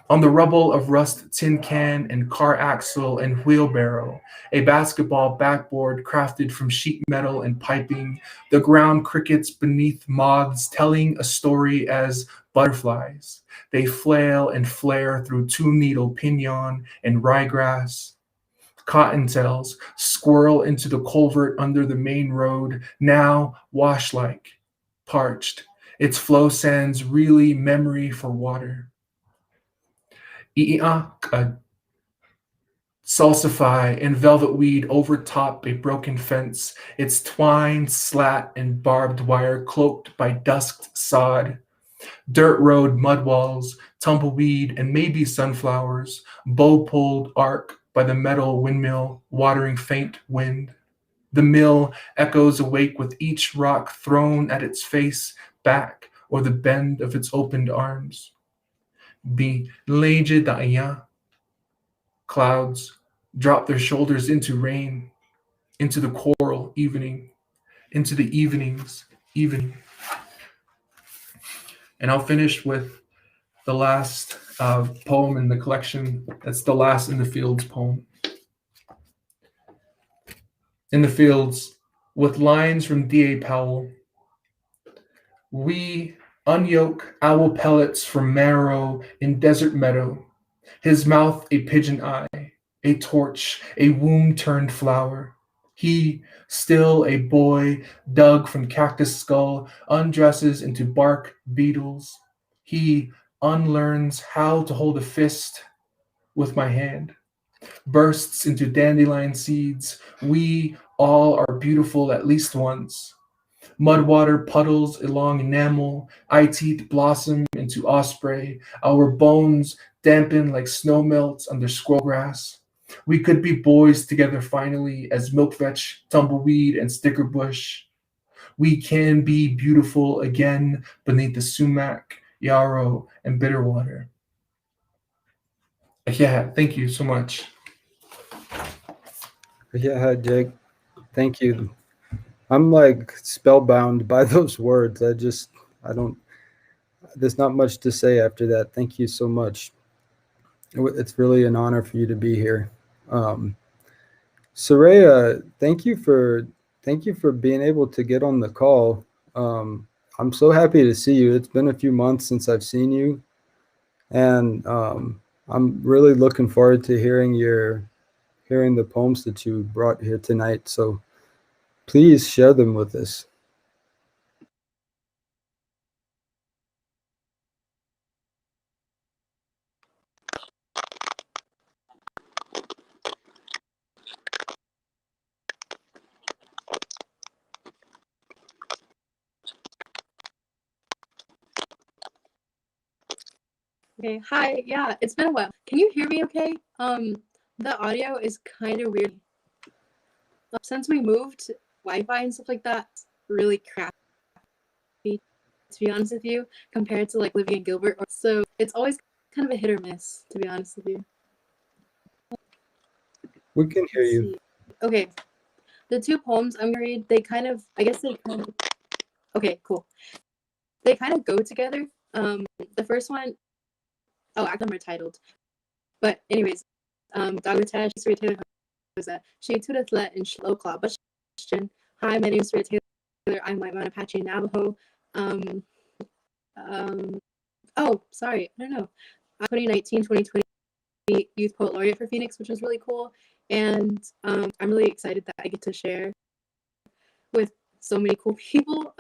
On the rubble of rust tin can and car axle and wheelbarrow, a basketball backboard crafted from sheet metal and piping, the ground crickets beneath moths telling a story as butterflies. They flail and flare through 2-needle pinon and ryegrass. Cottontails squirrel into the culvert under the main road, now wash-like, parched. Its flow sands really memory for water. Salsify and velvet weed overtop a broken fence, its twine, slat, and barbed wire cloaked by dusked sod. Dirt road mud walls, tumbleweed, and maybe sunflowers, bow-pulled arc by the metal windmill, watering faint wind. The mill echoes awake with each rock thrown at its face, back, or the bend of its opened arms. Be leje da'ya. Clouds, drop their shoulders into rain, into the choral evening, into the evenings, evening. And I'll finish with the last poem in the collection. That's the last In the Fields poem. In the Fields, with lines from D.A. Powell. We unyoke owl pellets from marrow in desert meadow, his mouth a pigeon eye, a torch, a womb-turned flower. He, still a boy, dug from cactus skull, undresses into bark beetles. He unlearns how to hold a fist with my hand, bursts into dandelion seeds. We all are beautiful at least once. Mudwater puddles along enamel, eye-teeth blossom into osprey, our bones dampen like snow melts under squirrelgrass. We could be boys together finally as milkvetch, tumbleweed, and sticker bush. We can be beautiful again beneath the sumac, yarrow, and bitterwater. Yeah, thank you so much. Yeah, Jake, thank you. I'm like spellbound by those words. There's not much to say after that. Thank you so much. It's really an honor for you to be here. Soraya, thank you for being able to get on the call. I'm so happy to see you. It's been a few months since I've seen you, and I'm really looking forward to hearing the poems that you brought here tonight. So please share them with us. Okay, hi. Yeah, it's been a while. Can you hear me okay? The audio is kind of weird. Since we moved, Wi-Fi and stuff like that, really crappy, to be honest with you, compared to like living in Gilbert. So it's always kind of a hit or miss, to be honest with you. We can hear Let's you. see. Okay, the two poems I'm gonna read, they kind of, I guess they kind of, okay, cool. They kind of go together. The first one, oh, actually, I'm titled. But anyways, Dagutash Surya Taylor was that she tuteth let in slow claw. But question, hi, my name is Surya Taylor. I'm white man Apache Navajo. Oh, sorry, I don't know. 2019, 2020 Youth Poet Laureate for Phoenix, which was really cool. And I'm really excited that I get to share with so many cool people.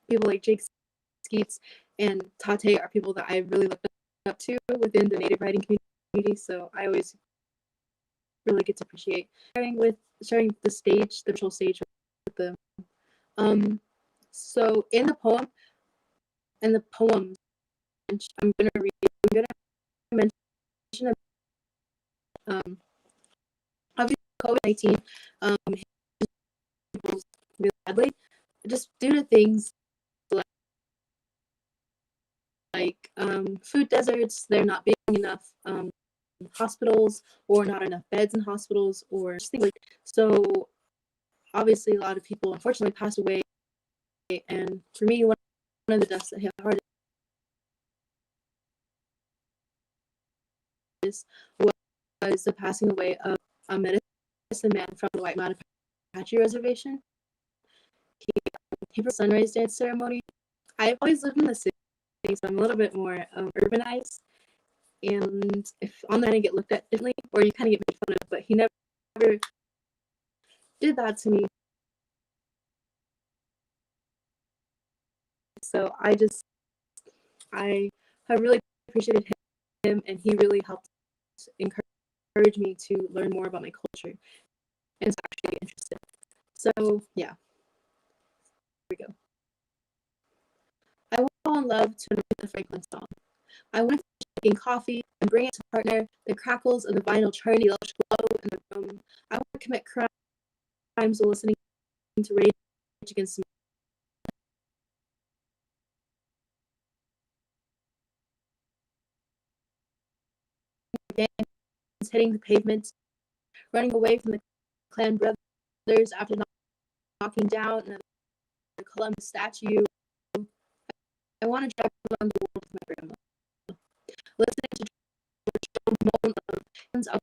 People like Jake Skeets and Tate are people that I really looked up to within the native writing community. So I always really get to appreciate sharing the stage, the virtual stage with them. So in the poem, I'm gonna mention obviously COVID-19 really badly, just due to things like food deserts, there not being enough hospitals or not enough beds in hospitals or just things like so. Obviously, a lot of people unfortunately passed away, and for me, one of the deaths that hit hardest was the passing away of a medicine man from the White Mountain Apache Reservation. He for sunrise dance ceremony. I've always lived in the city, so I'm a little bit more urbanized. And if on that I get looked at differently, or you kind of get made fun of, but he never did that to me. So I have really appreciated him, and he really helped encourage me to learn more about my culture and to actually get interested. So yeah, here we go. I will fall in love to the Franklin song. I want to drinking coffee and bring it to partner the crackles of the vinyl churning lush glow in the room. I want to commit crimes while listening to Rage Against the hitting the pavement running away from the clan brothers after knocking down another Columbus statue. I want to drive around the world with my grandma, listening to George moan of hands up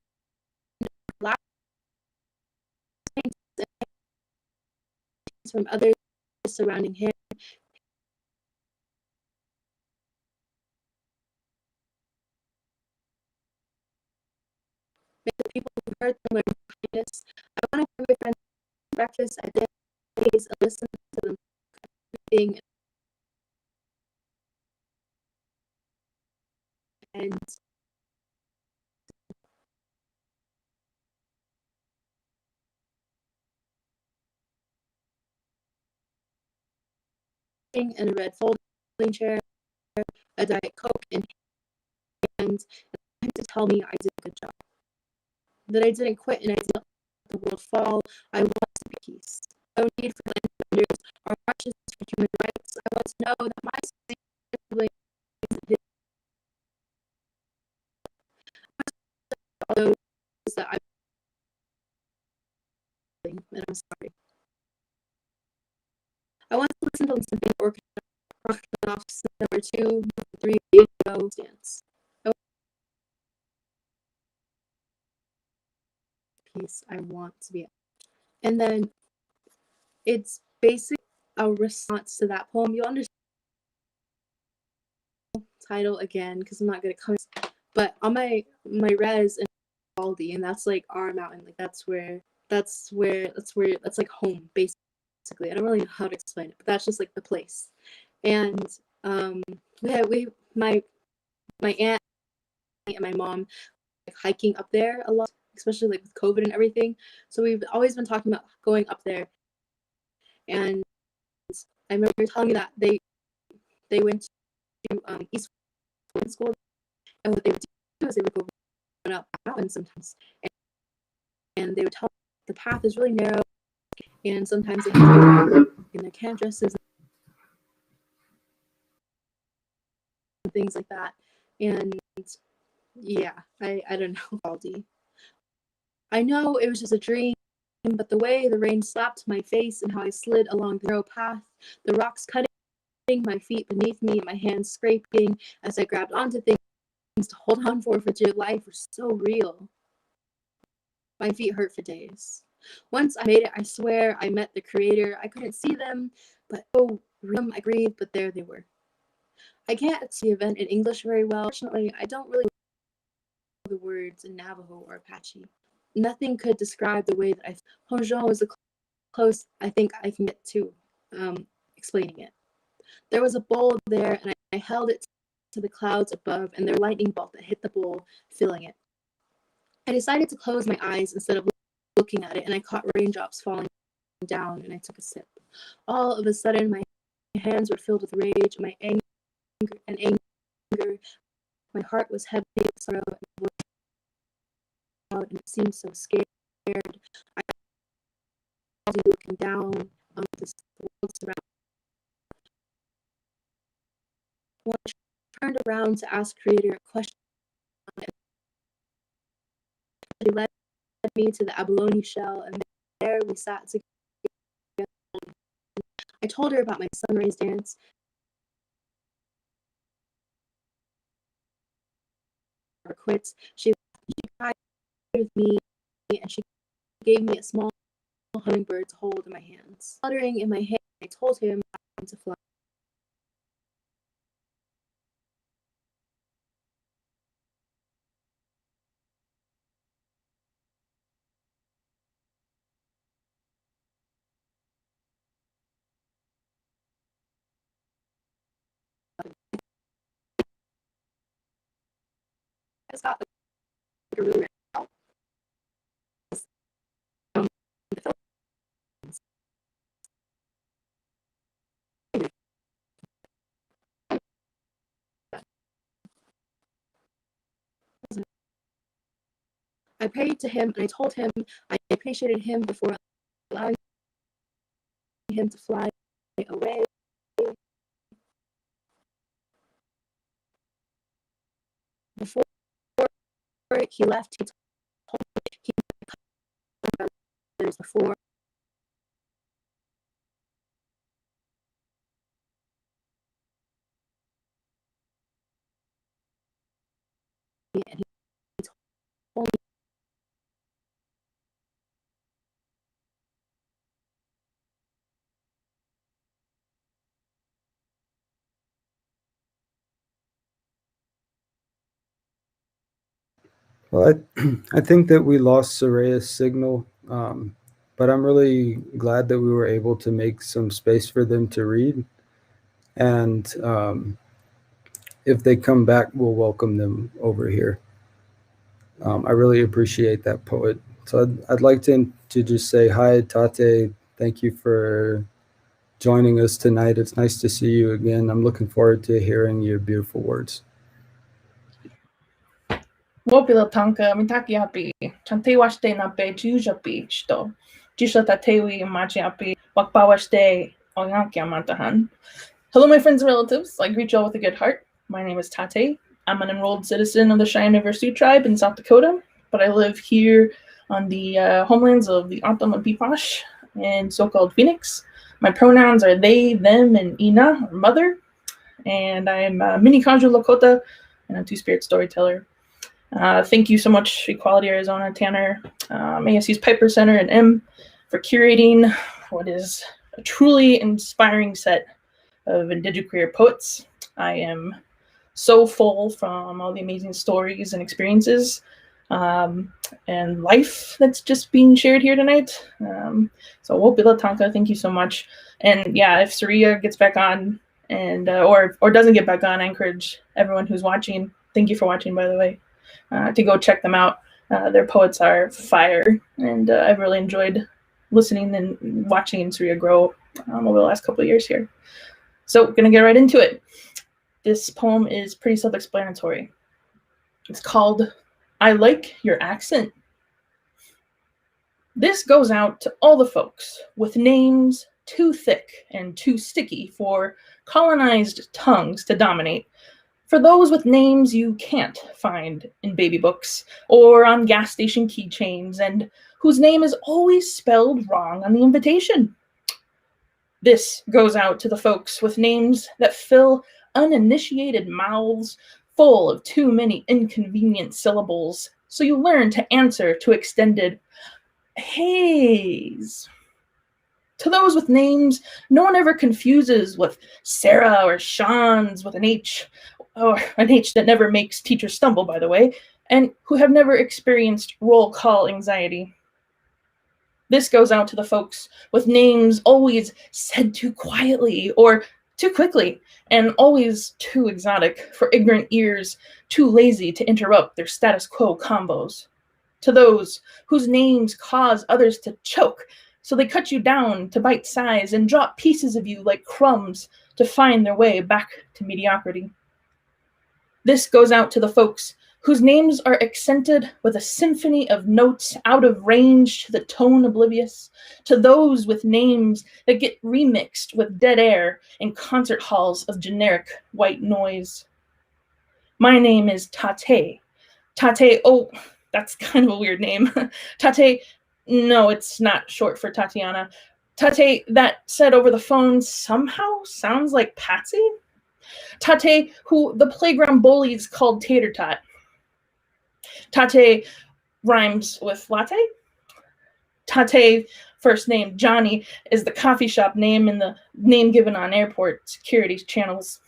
from others surrounding him. Make the people who heard them learn kindness. I want to have my friends breakfast at days and listen to them being and in a red folding chair, a Diet Coke in hand, and to tell me I did a good job. That I didn't quit and I didn't let the world fall. I want to be peace. No need for landers or marches for human rights. I want to know that my siblings and all those that I and I'm sorry. I want to listen to something orchestrated off number 2, 3, go dance. Peace. I want to be. And then it's basically a response to that poem. You'll understand the title again because I'm not gonna come. But on my res in Baldy, and that's like our mountain. Like that's like home basically. I don't really know how to explain it, but that's just like the place. And my aunt and my mom like hiking up there a lot, especially like with COVID and everything. So we've always been talking about going up there. And I remember telling me that they went to East Florida school, and what they would do is they would go up mountains sometimes, and they would tell the path is really narrow, and sometimes they have to in their camp dresses and things like that. And yeah, I don't know, Baldy. I know it was just a dream, but the way the rain slapped my face and how I slid along the narrow path, the rocks cutting my feet beneath me, my hands scraping as I grabbed onto things to hold on for dear life were so real. My feet hurt for days. Once I made it, I swear I met the creator. I couldn't see them, but oh, I grieved, but there they were. I can't see the event in English very well. Fortunately, I don't really know the words in Navajo or Apache. Nothing could describe the way that I felt. Honjon was the close I think I can get to explaining it. There was a bowl there, and I held it to the clouds above and their lightning bolt that hit the bowl, filling it. I decided to close my eyes instead of looking at it, and I caught raindrops falling down, and I took a sip. All of a sudden, my hands were filled with rage, my anger. My heart was heavy with sorrow, and it seemed so scared. I was looking down on this world surrounding. When I turned around to ask Creator a question, he led me to the abalone shell, and there we sat together. I told her about my sunrise dance. Or quits. She cried with me, and she gave me a small hummingbird to hold in my hands. Fluttering in my hand, I told him I wanted to fly. I got like a really rare the Philippines. I prayed to him and I told him I appreciated him before allowing him to fly away. Before he left, he told me he letters before. And he told me Well, I think that we lost Soraya's signal, but I'm really glad that we were able to make some space for them to read. And if they come back, we'll welcome them over here. I really appreciate that, poet. So I'd like to just say hi, Tate. Thank you for joining us tonight. It's nice to see you again. I'm looking forward to hearing your beautiful words. Wopila tanka mitaki api, chante washte na pe jujapi sto. Jisha tatewi machi api, wakpawashte oyanki amantahan. Hello, my friends and relatives. I greet you all with a good heart. My name is Tate. I'm an enrolled citizen of the Cheyenne Sioux tribe in South Dakota, but I live here on the homelands of the O'odham and Pipash in so-called Phoenix. My pronouns are they, them, and Ina, or mother. And I'm Mini Kanju Lakota and a two-spirit storyteller. Thank you so much, Equality Arizona, Tanner, ASU's Piper Center, and M for curating what is a truly inspiring set of indigenous queer poets. I am so full from all the amazing stories and experiences and life that's just being shared here tonight. So Wopila Tanka, thank you so much. And yeah, if Saria gets back on and or doesn't get back on, I encourage everyone who's watching, thank you for watching, by the way, to go check them out. Their poets are fire, and I've really enjoyed listening and watching Saria grow over the last couple of years here. So gonna get right into it. This poem is pretty self-explanatory. It's called I Like Your Accent. This goes out to all the folks with names too thick and too sticky for colonized tongues to dominate. For those with names you can't find in baby books or on gas station keychains and whose name is always spelled wrong on the invitation. This goes out to the folks with names that fill uninitiated mouths full of too many inconvenient syllables, so you learn to answer to extended haze. To those with names no one ever confuses with Sarah or Sean's with an H, or an H that never makes teachers stumble, by the way, and who have never experienced roll call anxiety. This goes out to the folks with names always said too quietly or too quickly, and always too exotic for ignorant ears, too lazy to interrupt their status quo combos. To those whose names cause others to choke, so they cut you down to bite size and drop pieces of you like crumbs to find their way back to mediocrity. This goes out to the folks whose names are accented with a symphony of notes out of range to the tone oblivious, to those with names that get remixed with dead air in concert halls of generic white noise. My name is Tate. Tate, oh, that's kind of a weird name. Tate, no, it's not short for Tatiana. Tate, that said over the phone, somehow sounds like Patsy? Tate, who the playground bullies called Tater Tot. Tate rhymes with latte. Tate, first name Johnny, is the coffee shop name and the name given on airport security channels.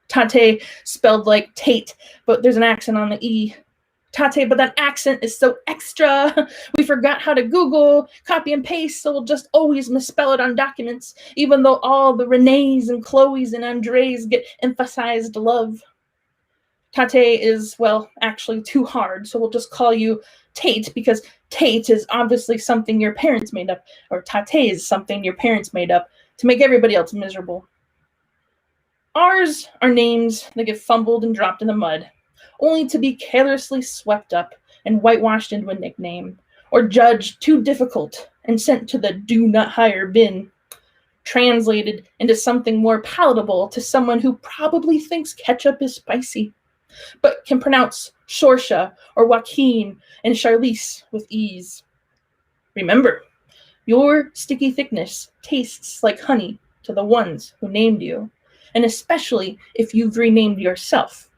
Tate spelled like Tate, but there's an accent on the E. Tate, but that accent is so extra. We forgot how to Google, copy and paste, so we'll just always misspell it on documents, even though all the Renees and Chloes and Andres get emphasized love. Tate is, well, actually too hard, so we'll just call you Tate because Tate is obviously something your parents made up, or Tate is something your parents made up to make everybody else miserable. Ours are names that get fumbled and dropped in the mud, only to be carelessly swept up and whitewashed into a nickname, or judged too difficult and sent to the do not hire bin, translated into something more palatable to someone who probably thinks ketchup is spicy, but can pronounce Shorsha or Joaquin and Charlize with ease. Remember, Your sticky thickness tastes like honey to the ones who named you, and especially if you've renamed yourself.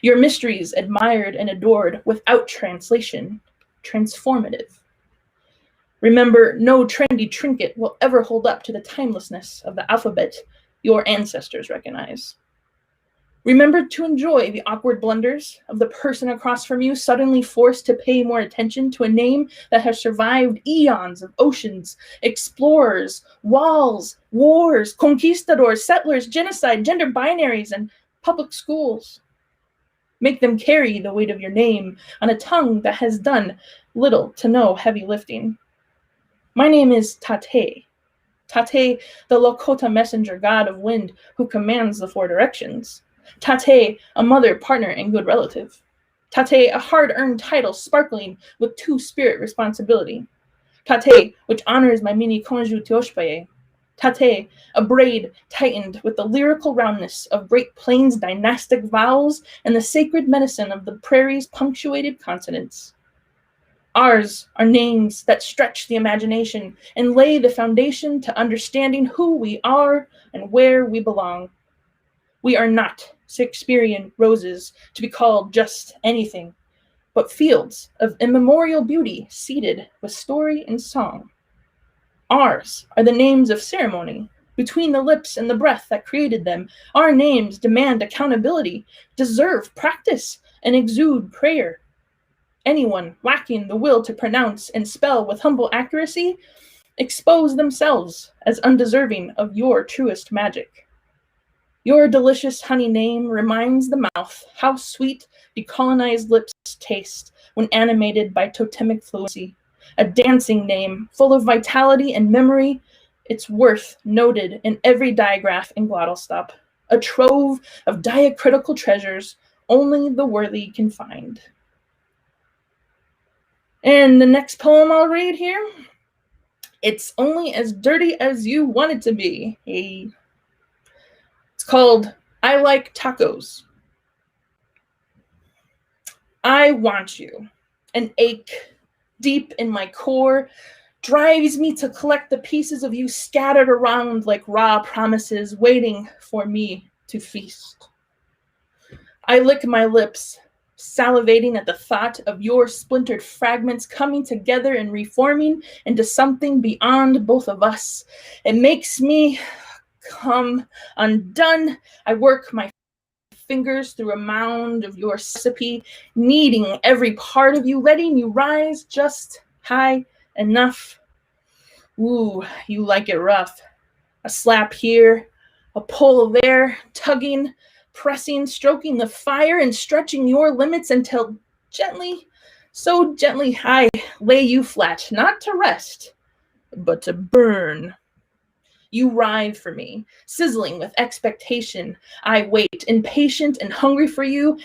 Your mysteries admired and adored without translation. Transformative. Remember, no trendy trinket will ever hold up to the timelessness of the alphabet your ancestors recognize. Remember to enjoy the awkward blunders of the person across from you suddenly forced to pay more attention to a name that has survived eons of oceans, explorers, walls, wars, conquistadors, settlers, genocide, gender binaries, and public schools. Make them carry the weight of your name on a tongue that has done little to no heavy lifting. My name is Tate. Tate, the Lakota messenger god of wind who commands the four directions. Tate, a mother, partner, and good relative. Tate, a hard-earned title sparkling with two-spirit responsibility. Tate, which honors my mini konju Teoshpaye. Tate, a braid tightened with the lyrical roundness of Great Plains dynastic vowels and the sacred medicine of the prairie's punctuated consonants. Ours are names that stretch the imagination and lay the foundation to understanding who we are and where we belong. We are not Shakespearean roses to be called just anything, but fields of immemorial beauty seeded with story and song. Ours are the names of ceremony, between the lips and the breath that created them. Our names demand accountability, deserve practice, and exude prayer. Anyone lacking the will to pronounce and spell with humble accuracy expose themselves as undeserving of your truest magic. Your delicious honey name reminds the mouth how sweet decolonized lips taste when animated by totemic fluency. A dancing name full of vitality and memory, its worth noted in every digraph and glottal stop. A trove of diacritical treasures only the worthy can find. And the next poem I'll read here, it's only as dirty as you want it to be. It's called I Like Tacos. I want you. An ache deep in my core drives me to collect the pieces of you scattered around like raw promises waiting for me to feast. I lick my lips, salivating at the thought of your splintered fragments coming together and reforming into something beyond both of us. It makes me come undone. I work my fingers through a mound of your recipe, kneading every part of you, letting you rise just high enough. Ooh, you like it rough. A slap here, a pull there, tugging, pressing, stroking the fire and stretching your limits until gently, so gently I lay you flat, not to rest, but to burn. You writhe for me, sizzling with expectation. I wait, impatient and hungry for you.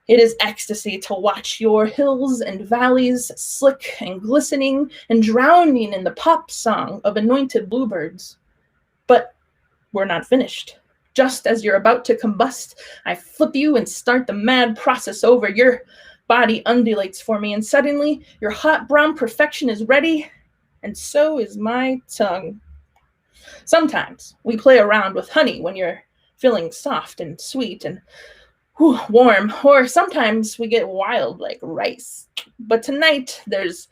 It is ecstasy to watch your hills and valleys slick and glistening and drowning in the pop song of anointed bluebirds. But we're not finished. Just as you're about to combust, I flip you and start the mad process over. Your body undulates for me, and suddenly your hot brown perfection is ready, and so is my tongue. Sometimes we play around with honey when you're feeling soft and sweet and warm, or sometimes we get wild like rice. But tonight there's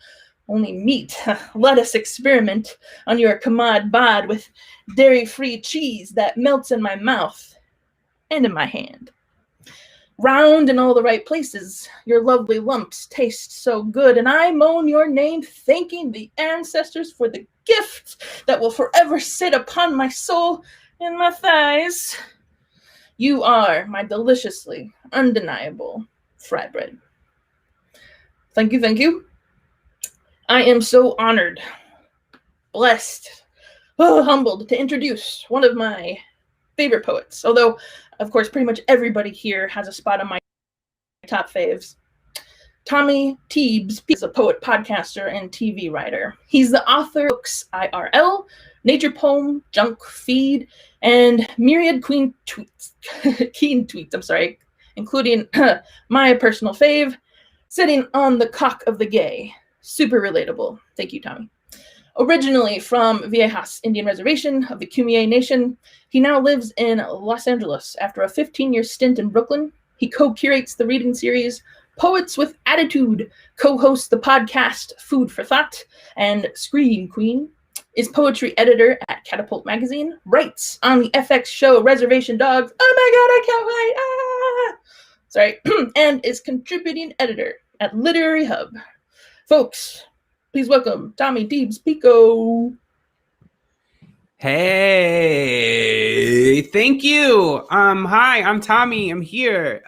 only meat. Let us experiment on your kamad bod with dairy-free cheese that melts in my mouth and in my hand. Round in all the right places, your lovely lumps taste so good, and I moan your name, thanking the ancestors for the gift that will forever sit upon my soul and my thighs. You are my deliciously undeniable fry bread. Thank you, thank you. I am so honored, blessed, humbled to introduce one of my favorite poets, although, of course, pretty much everybody here has a spot on my top faves. Tommy Thiebs is a poet, podcaster, and TV writer. He's the author of books IRL, Nature Poem, Junk Feed, and myriad keen tweets, including my personal fave, Sitting on the Cock of the Gay. Super relatable. Thank you, Tommy. Originally from Viejas Indian Reservation of the Kumeyaay Nation, he now lives in Los Angeles. After a 15-year stint in Brooklyn, he co-curates the reading series Poets with Attitude, co-hosts the podcast Food for Thought, and Scream Queen, is poetry editor at Catapult Magazine, writes on the FX show Reservation Dogs, oh my god, I can't wait, sorry, and is contributing editor at Literary Hub. Folks, please welcome Tommy Thiebs Pico. Hey, thank you. Hi, I'm Tommy. I'm here.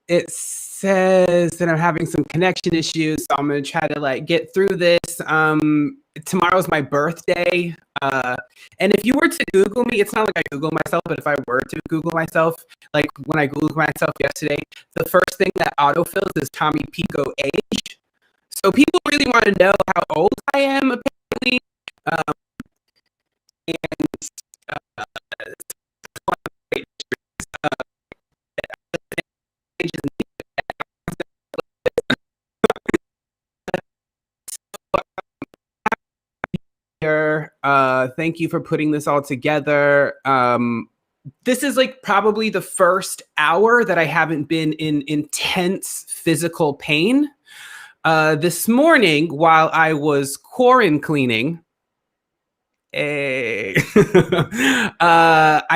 It says that I'm having some connection issues, so I'm gonna try to get through this. Tomorrow's my birthday. And if you were to Google me, it's not like I Google myself, but if I were to Google myself, like when I Googled myself yesterday, the first thing that autofills is Tommy Pico age. So people really want to know how old I am, apparently. Thank you for putting this all together. This is probably the first hour that I haven't been in intense physical pain. This morning, while I was quarantining, I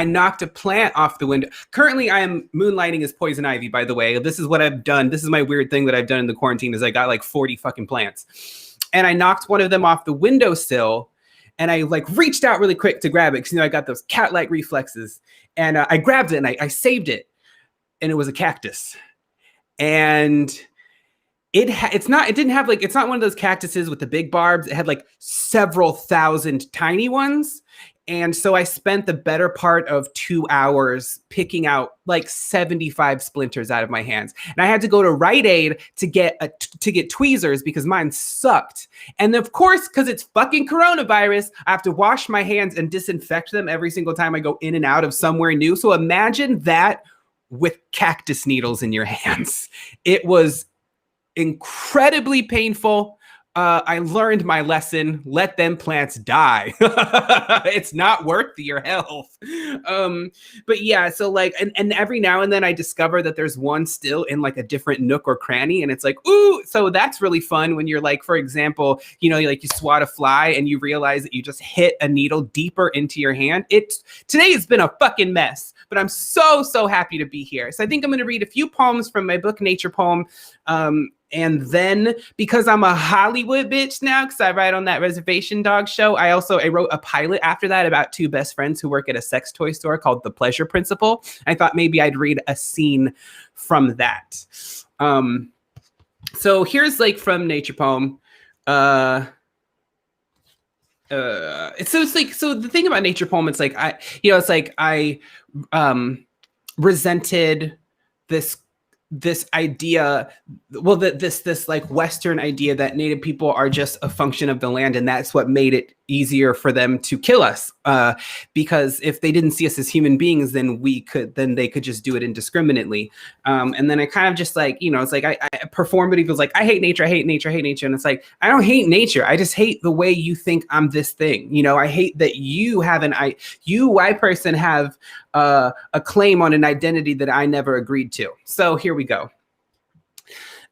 knocked a plant off the window. Currently, I am moonlighting as poison ivy, by the way. This is what I've done. This is my weird thing that I've done in the quarantine is I got 40 fucking plants. And I knocked one of them off the windowsill. And I reached out really quick to grab it because I got those cat-like reflexes. And I grabbed it and I saved it. And it was a cactus. And it's not one of those cactuses with the big barbs. It had several thousand tiny ones. And so I spent the better part of 2 hours picking out 75 splinters out of my hands. And I had to go to Rite Aid to get tweezers because mine sucked. And of course, because it's fucking coronavirus, I have to wash my hands and disinfect them every single time I go in and out of somewhere new. So imagine that with cactus needles in your hands. It was incredibly painful. I learned my lesson. Let them plants die. It's not worth your health. But yeah, so and every now and then I discover that there's one still in a different nook or cranny, and it's ooh, so that's really fun when you're for example, you swat a fly and you realize that you just hit a needle deeper into your hand. Today has been a fucking mess, but I'm so happy to be here. So I think I'm going to read a few poems from my book, Nature Poem. And then, because I'm a Hollywood bitch now, because I write on that Reservation Dog show, I wrote a pilot after that about two best friends who work at a sex toy store called The Pleasure Principle. I thought maybe I'd read a scene from that. So here's from Nature Poem. So the thing about Nature Poem, it's I resented this idea, this Western idea that Native people are just a function of the land, and that's what made it easier for them to kill us. Because if they didn't see us as human beings, then they could just do it indiscriminately. And then I kind of just I performative was I hate nature, I hate nature, I hate nature. And it's I don't hate nature. I just hate the way you think I'm this thing. I hate that you have white person have a claim on an identity that I never agreed to. So here we go.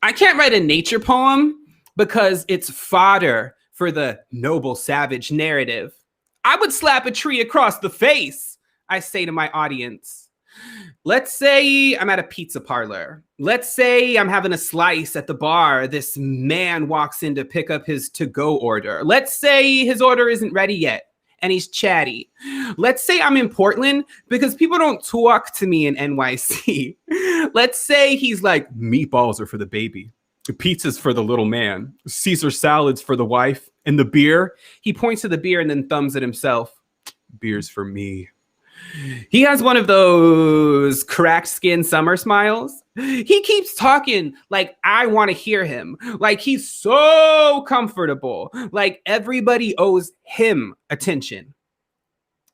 I can't write a nature poem because it's fodder for the noble savage narrative. I would slap a tree across the face, I say to my audience. Let's say I'm at a pizza parlor. Let's say I'm having a slice at the bar. This man walks in to pick up his to-go order. Let's say his order isn't ready yet and he's chatty. Let's say I'm in Portland because people don't talk to me in NYC. Let's say he's meatballs are for the baby. Pizza's for the little man. Caesar salads for the wife. And the beer, he points to the beer and then thumbs at himself. Beer's for me. He has one of those cracked skin summer smiles. He keeps talking I want to hear him. He's so comfortable. Everybody owes him attention.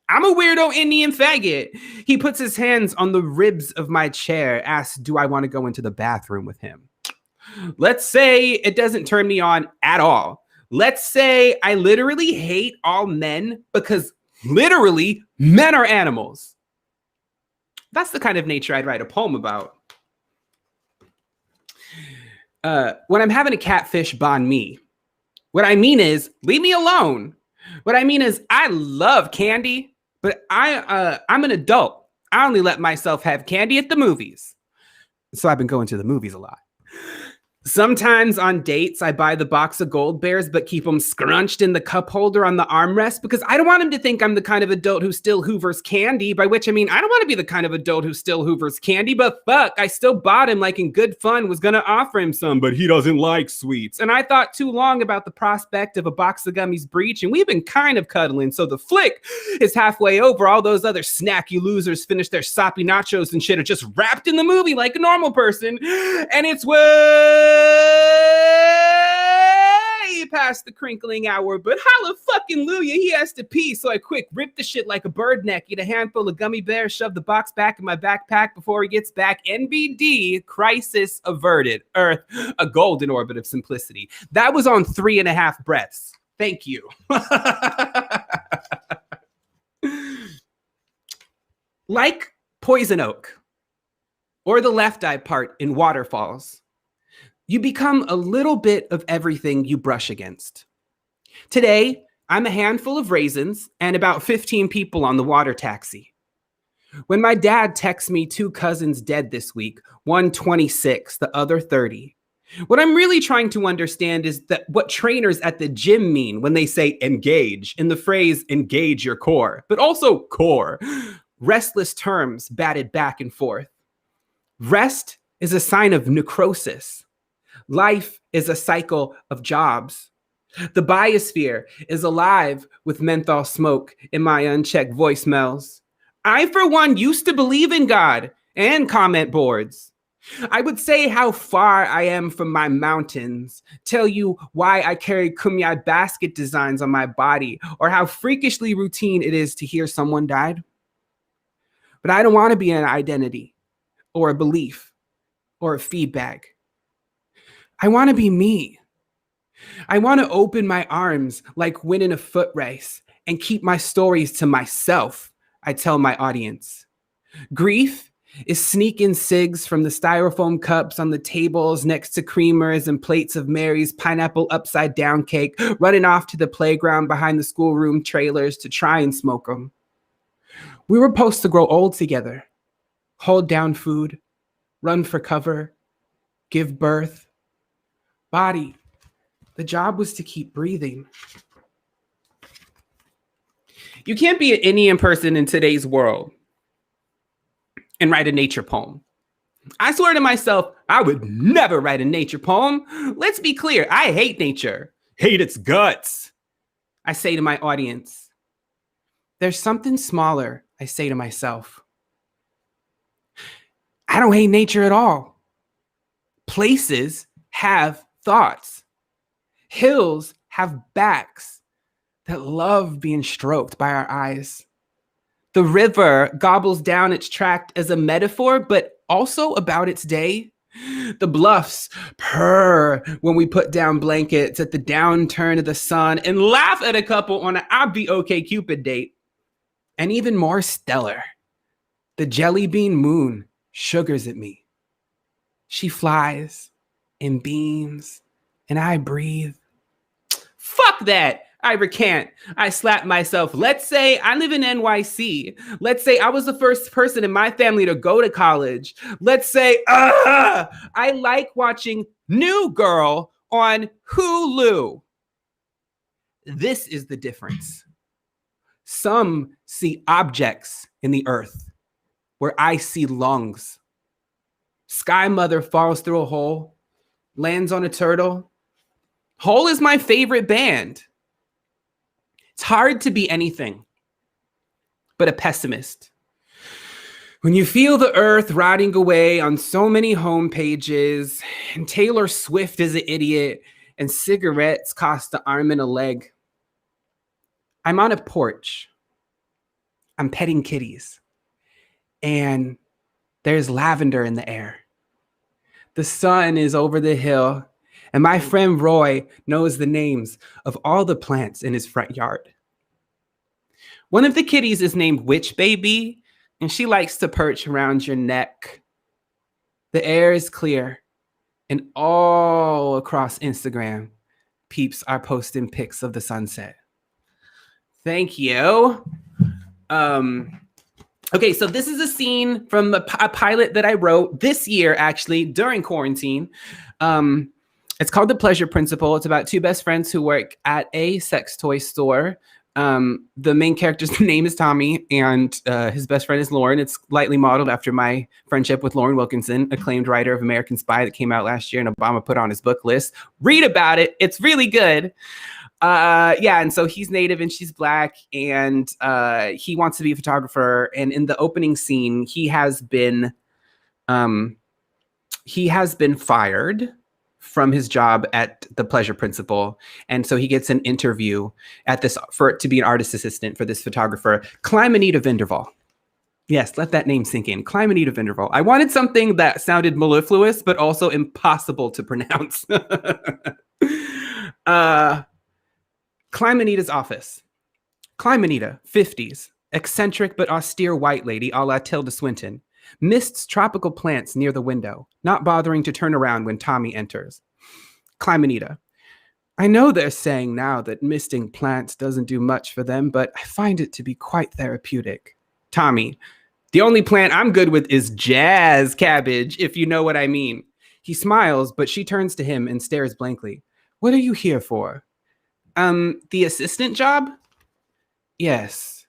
I'm a weirdo Indian faggot. He puts his hands on the ribs of my chair, asks, do I want to go into the bathroom with him? Let's say it doesn't turn me on at all. Let's say I literally hate all men because literally men are animals. That's the kind of nature I'd write a poem about. When I'm having a catfish banh mi, what I mean is, leave me alone. What I mean is, I love candy, but I'm an adult. I only let myself have candy at the movies. So I've been going to the movies a lot. Sometimes on dates, I buy the box of Gold Bears, but keep them scrunched in the cup holder on the armrest because I don't want him to think I'm the kind of adult who still hoovers candy, by which I mean, I don't want to be the kind of adult who still hoovers candy, but fuck, I still bought him like in good fun, was going to offer him some, but he doesn't like sweets. And I thought too long about the prospect of a box of gummies breach, and we've been kind of cuddling, so the flick is halfway over. All those other snacky losers finish their soppy nachos and shit are just wrapped in the movie like a normal person, and it's way past the crinkling hour, but holla fucking Luya, he has to pee, so I quick rip the shit like a bird neck, eat a handful of gummy bears, shove the box back in my backpack before he gets back. NBD, crisis averted. Earth, a golden orbit of simplicity. That was on 3.5 breaths. Thank you. Like poison oak, or the left eye part in waterfalls, you become a little bit of everything you brush against. Today, I'm a handful of raisins and about 15 people on the water taxi. When my dad texts me 2 cousins dead this week, one 26, the other 30, what I'm really trying to understand is that what trainers at the gym mean when they say engage in the phrase engage your core, but also core. Restless terms batted back and forth. Rest is a sign of necrosis. Life is a cycle of jobs. The biosphere is alive with menthol smoke in my unchecked voicemails. I, for one, used to believe in God and comment boards. I would say how far I am from my mountains, tell you why I carry kumyai basket designs on my body, or how freakishly routine it is to hear someone died. But I don't want to be an identity, or a belief, or a feedback. I want to be me. I want to open my arms like winning a foot race and keep my stories to myself, I tell my audience. Grief is sneaking cigs from the styrofoam cups on the tables next to creamers and plates of Mary's pineapple upside down cake, running off to the playground behind the schoolroom trailers to try and smoke them. We were supposed to grow old together, hold down food, run for cover, give birth. Body, the job was to keep breathing. You can't be an Indian person in today's world and write a nature poem. I swear to myself, I would never write a nature poem. Let's be clear, I hate nature. Hate its guts. I say to my audience. There's something smaller, I say to myself. I don't hate nature at all. Places have thoughts. Hills have backs that love being stroked by our eyes. The river gobbles down its tract as a metaphor, but also about its day. The bluffs purr when we put down blankets at the downturn of the sun and laugh at a couple on an I'll be okay Cupid date. And even more stellar, the jelly bean moon sugars at me. She flies and beams, and I breathe. Fuck that! I recant. I slap myself. Let's say I live in NYC. Let's say I was the first person in my family to go to college. Let's say I like watching New Girl on Hulu. This is the difference. Some see objects in the earth where I see lungs. Sky Mother falls through a hole, lands on a turtle. Hole is my favorite band. It's hard to be anything but a pessimist. When you feel the earth rotting away on so many homepages, and Taylor Swift is an idiot, and cigarettes cost an arm and a leg. I'm on a porch. I'm petting kitties. And there's lavender in the air. The sun is over the hill, And my friend Roy knows the names of all the plants in his front yard. One of the kitties is named Witch Baby, and she likes to perch around your neck. The air is clear, and all across Instagram, peeps are posting pics of the sunset. Thank you. Okay, so this is a scene from a pilot that I wrote this year, actually, during quarantine. It's called The Pleasure Principle. It's about two best friends who work at a sex toy store. The main character's name is Tommy, and his best friend is Lauren. It's lightly modeled after my friendship with Lauren Wilkinson, acclaimed writer of American Spy that came out last year and Obama put on his book list. Read about it. It's really good. Yeah, and so he's Native and she's Black, and he wants to be a photographer. And in the opening scene, he has been fired from his job at the Pleasure Principle, and so he gets an interview at this to be an artist assistant for this photographer, Clymanita Vinderval. Yes, let that name sink in. Clymanita Vinderval. I wanted something that sounded mellifluous, but also impossible to pronounce. Clymanita's office. Clymanita, 50s, eccentric but austere white lady a la Tilda Swinton, mists tropical plants near the window, not bothering to turn around when Tommy enters. Clymanita, I know they're saying now that misting plants doesn't do much for them, but I find it to be quite therapeutic. Tommy, the only plant I'm good with is jazz cabbage, if you know what I mean. He smiles, but she turns to him and stares blankly. What are you here for? The assistant job? Yes.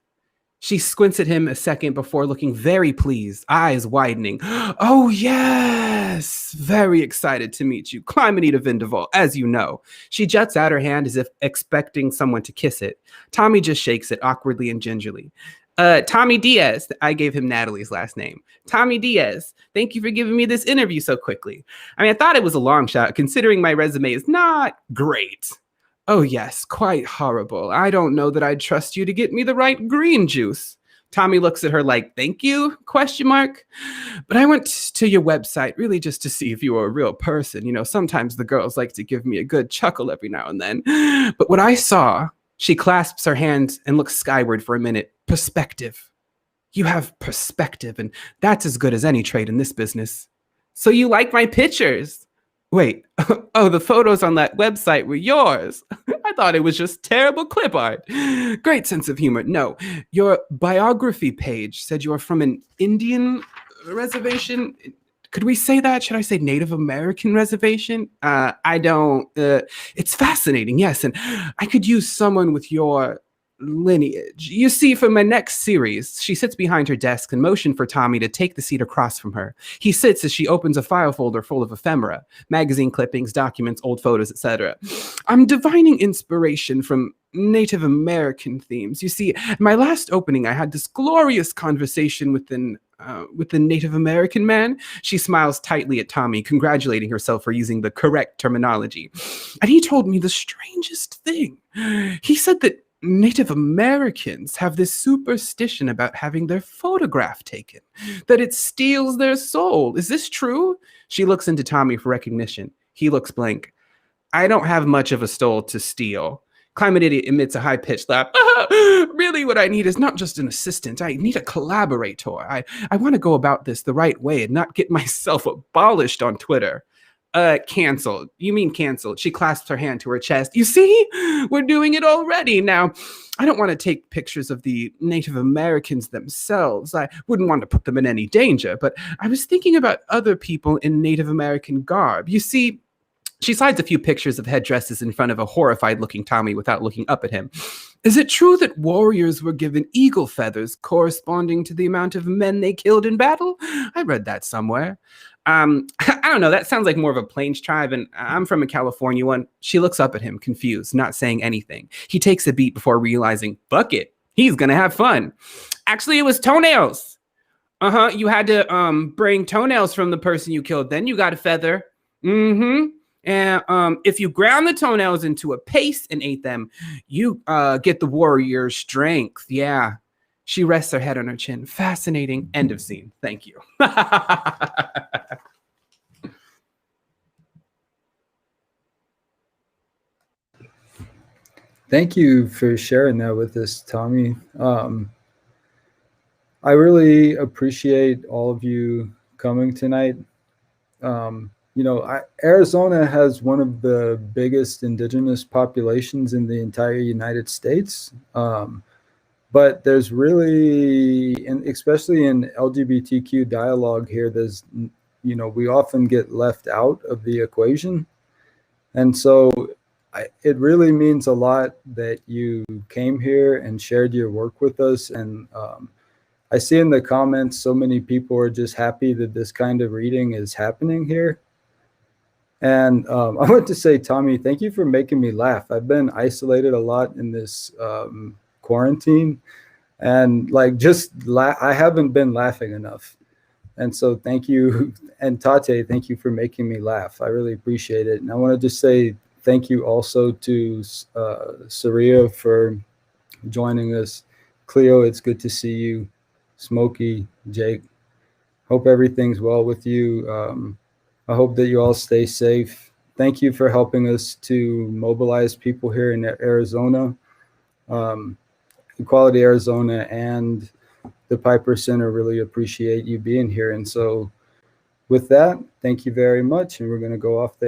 She squints at him a second before looking very pleased, eyes widening. Oh, yes. Very excited to meet you. Clymanita Vinderval, as you know. She juts out her hand as if expecting someone to kiss it. Tommy just shakes it awkwardly and gingerly. Tommy Diaz. I gave him Natalie's last name. Tommy Diaz. Thank you for giving me this interview so quickly. I mean, I thought it was a long shot, considering my resume is not great. Oh, yes, quite horrible. I don't know that I'd trust you to get me the right green juice. Tommy looks at her like, thank you, ? But I went to your website really just to see if you were a real person. You know, sometimes the girls like to give me a good chuckle every now and then. But what I saw, she clasps her hands and looks skyward for a minute. Perspective. You have perspective, and that's as good as any trait in this business. So you like my pictures? Wait, oh, the photos on that website were yours. I thought it was just terrible clip art. Great sense of humor. No, your biography page said you are from an Indian reservation. Could we say that? Should I say Native American reservation? I don't. It's fascinating, yes, and I could use someone with your lineage. You see, for my next series, she sits behind her desk and motioned for Tommy to take the seat across from her. He sits as she opens a file folder full of ephemera, magazine clippings, documents, old photos, etc. I'm divining inspiration from Native American themes. You see, in my last opening, I had this glorious conversation with the Native American man. She smiles tightly at Tommy, congratulating herself for using the correct terminology. And he told me the strangest thing. He said that Native Americans have this superstition about having their photograph taken, that it steals their soul. Is this true? She looks into Tommy for recognition. He looks blank. I don't have much of a soul to steal. Clymanita emits a high-pitched laugh. Really, what I need is not just an assistant. I need a collaborator. I want to go about this the right way and not get myself abolished on Twitter. Canceled. You mean canceled. She clasps her hand to her chest. You see, we're doing it already. Now, I don't want to take pictures of the Native Americans themselves. I wouldn't want to put them in any danger, but I was thinking about other people in Native American garb. You see, she slides a few pictures of headdresses in front of a horrified-looking Tommy without looking up at him. Is it true that warriors were given eagle feathers corresponding to the amount of men they killed in battle? I read that somewhere. I don't know. That sounds like more of a Plains tribe, and I'm from a California one. She looks up at him, confused, not saying anything. He takes a beat before realizing, fuck it, he's gonna have fun. Actually, it was toenails. You had to bring toenails from the person you killed. Then you got a feather. And if you ground the toenails into a paste and ate them, you get the warrior's strength. Yeah. She rests her head on her chin. Fascinating. End of scene. Thank you. Thank you for sharing that with us, Tommy. I really appreciate all of you coming tonight. Arizona has one of the biggest indigenous populations in the entire United States. But there's really, and especially in LGBTQ dialogue here, we often get left out of the equation. And so it really means a lot that you came here and shared your work with us. And I see in the comments so many people are just happy that this kind of reading is happening here. And I want to say, Tommy, thank you for making me laugh. I've been isolated a lot in this quarantine, and I haven't been laughing enough. And so thank you. And Tate, thank you for making me laugh. I really appreciate it. And I want to just say thank you also to Saria for joining us. Cleo, it's good to see you. Smokey, Jake, hope everything's well with you. I hope that you all stay safe. Thank you for helping us to mobilize people here in Arizona. Equality Arizona and the Piper Center really appreciate you being here. And so with that, thank you very much. And we're going to go off there.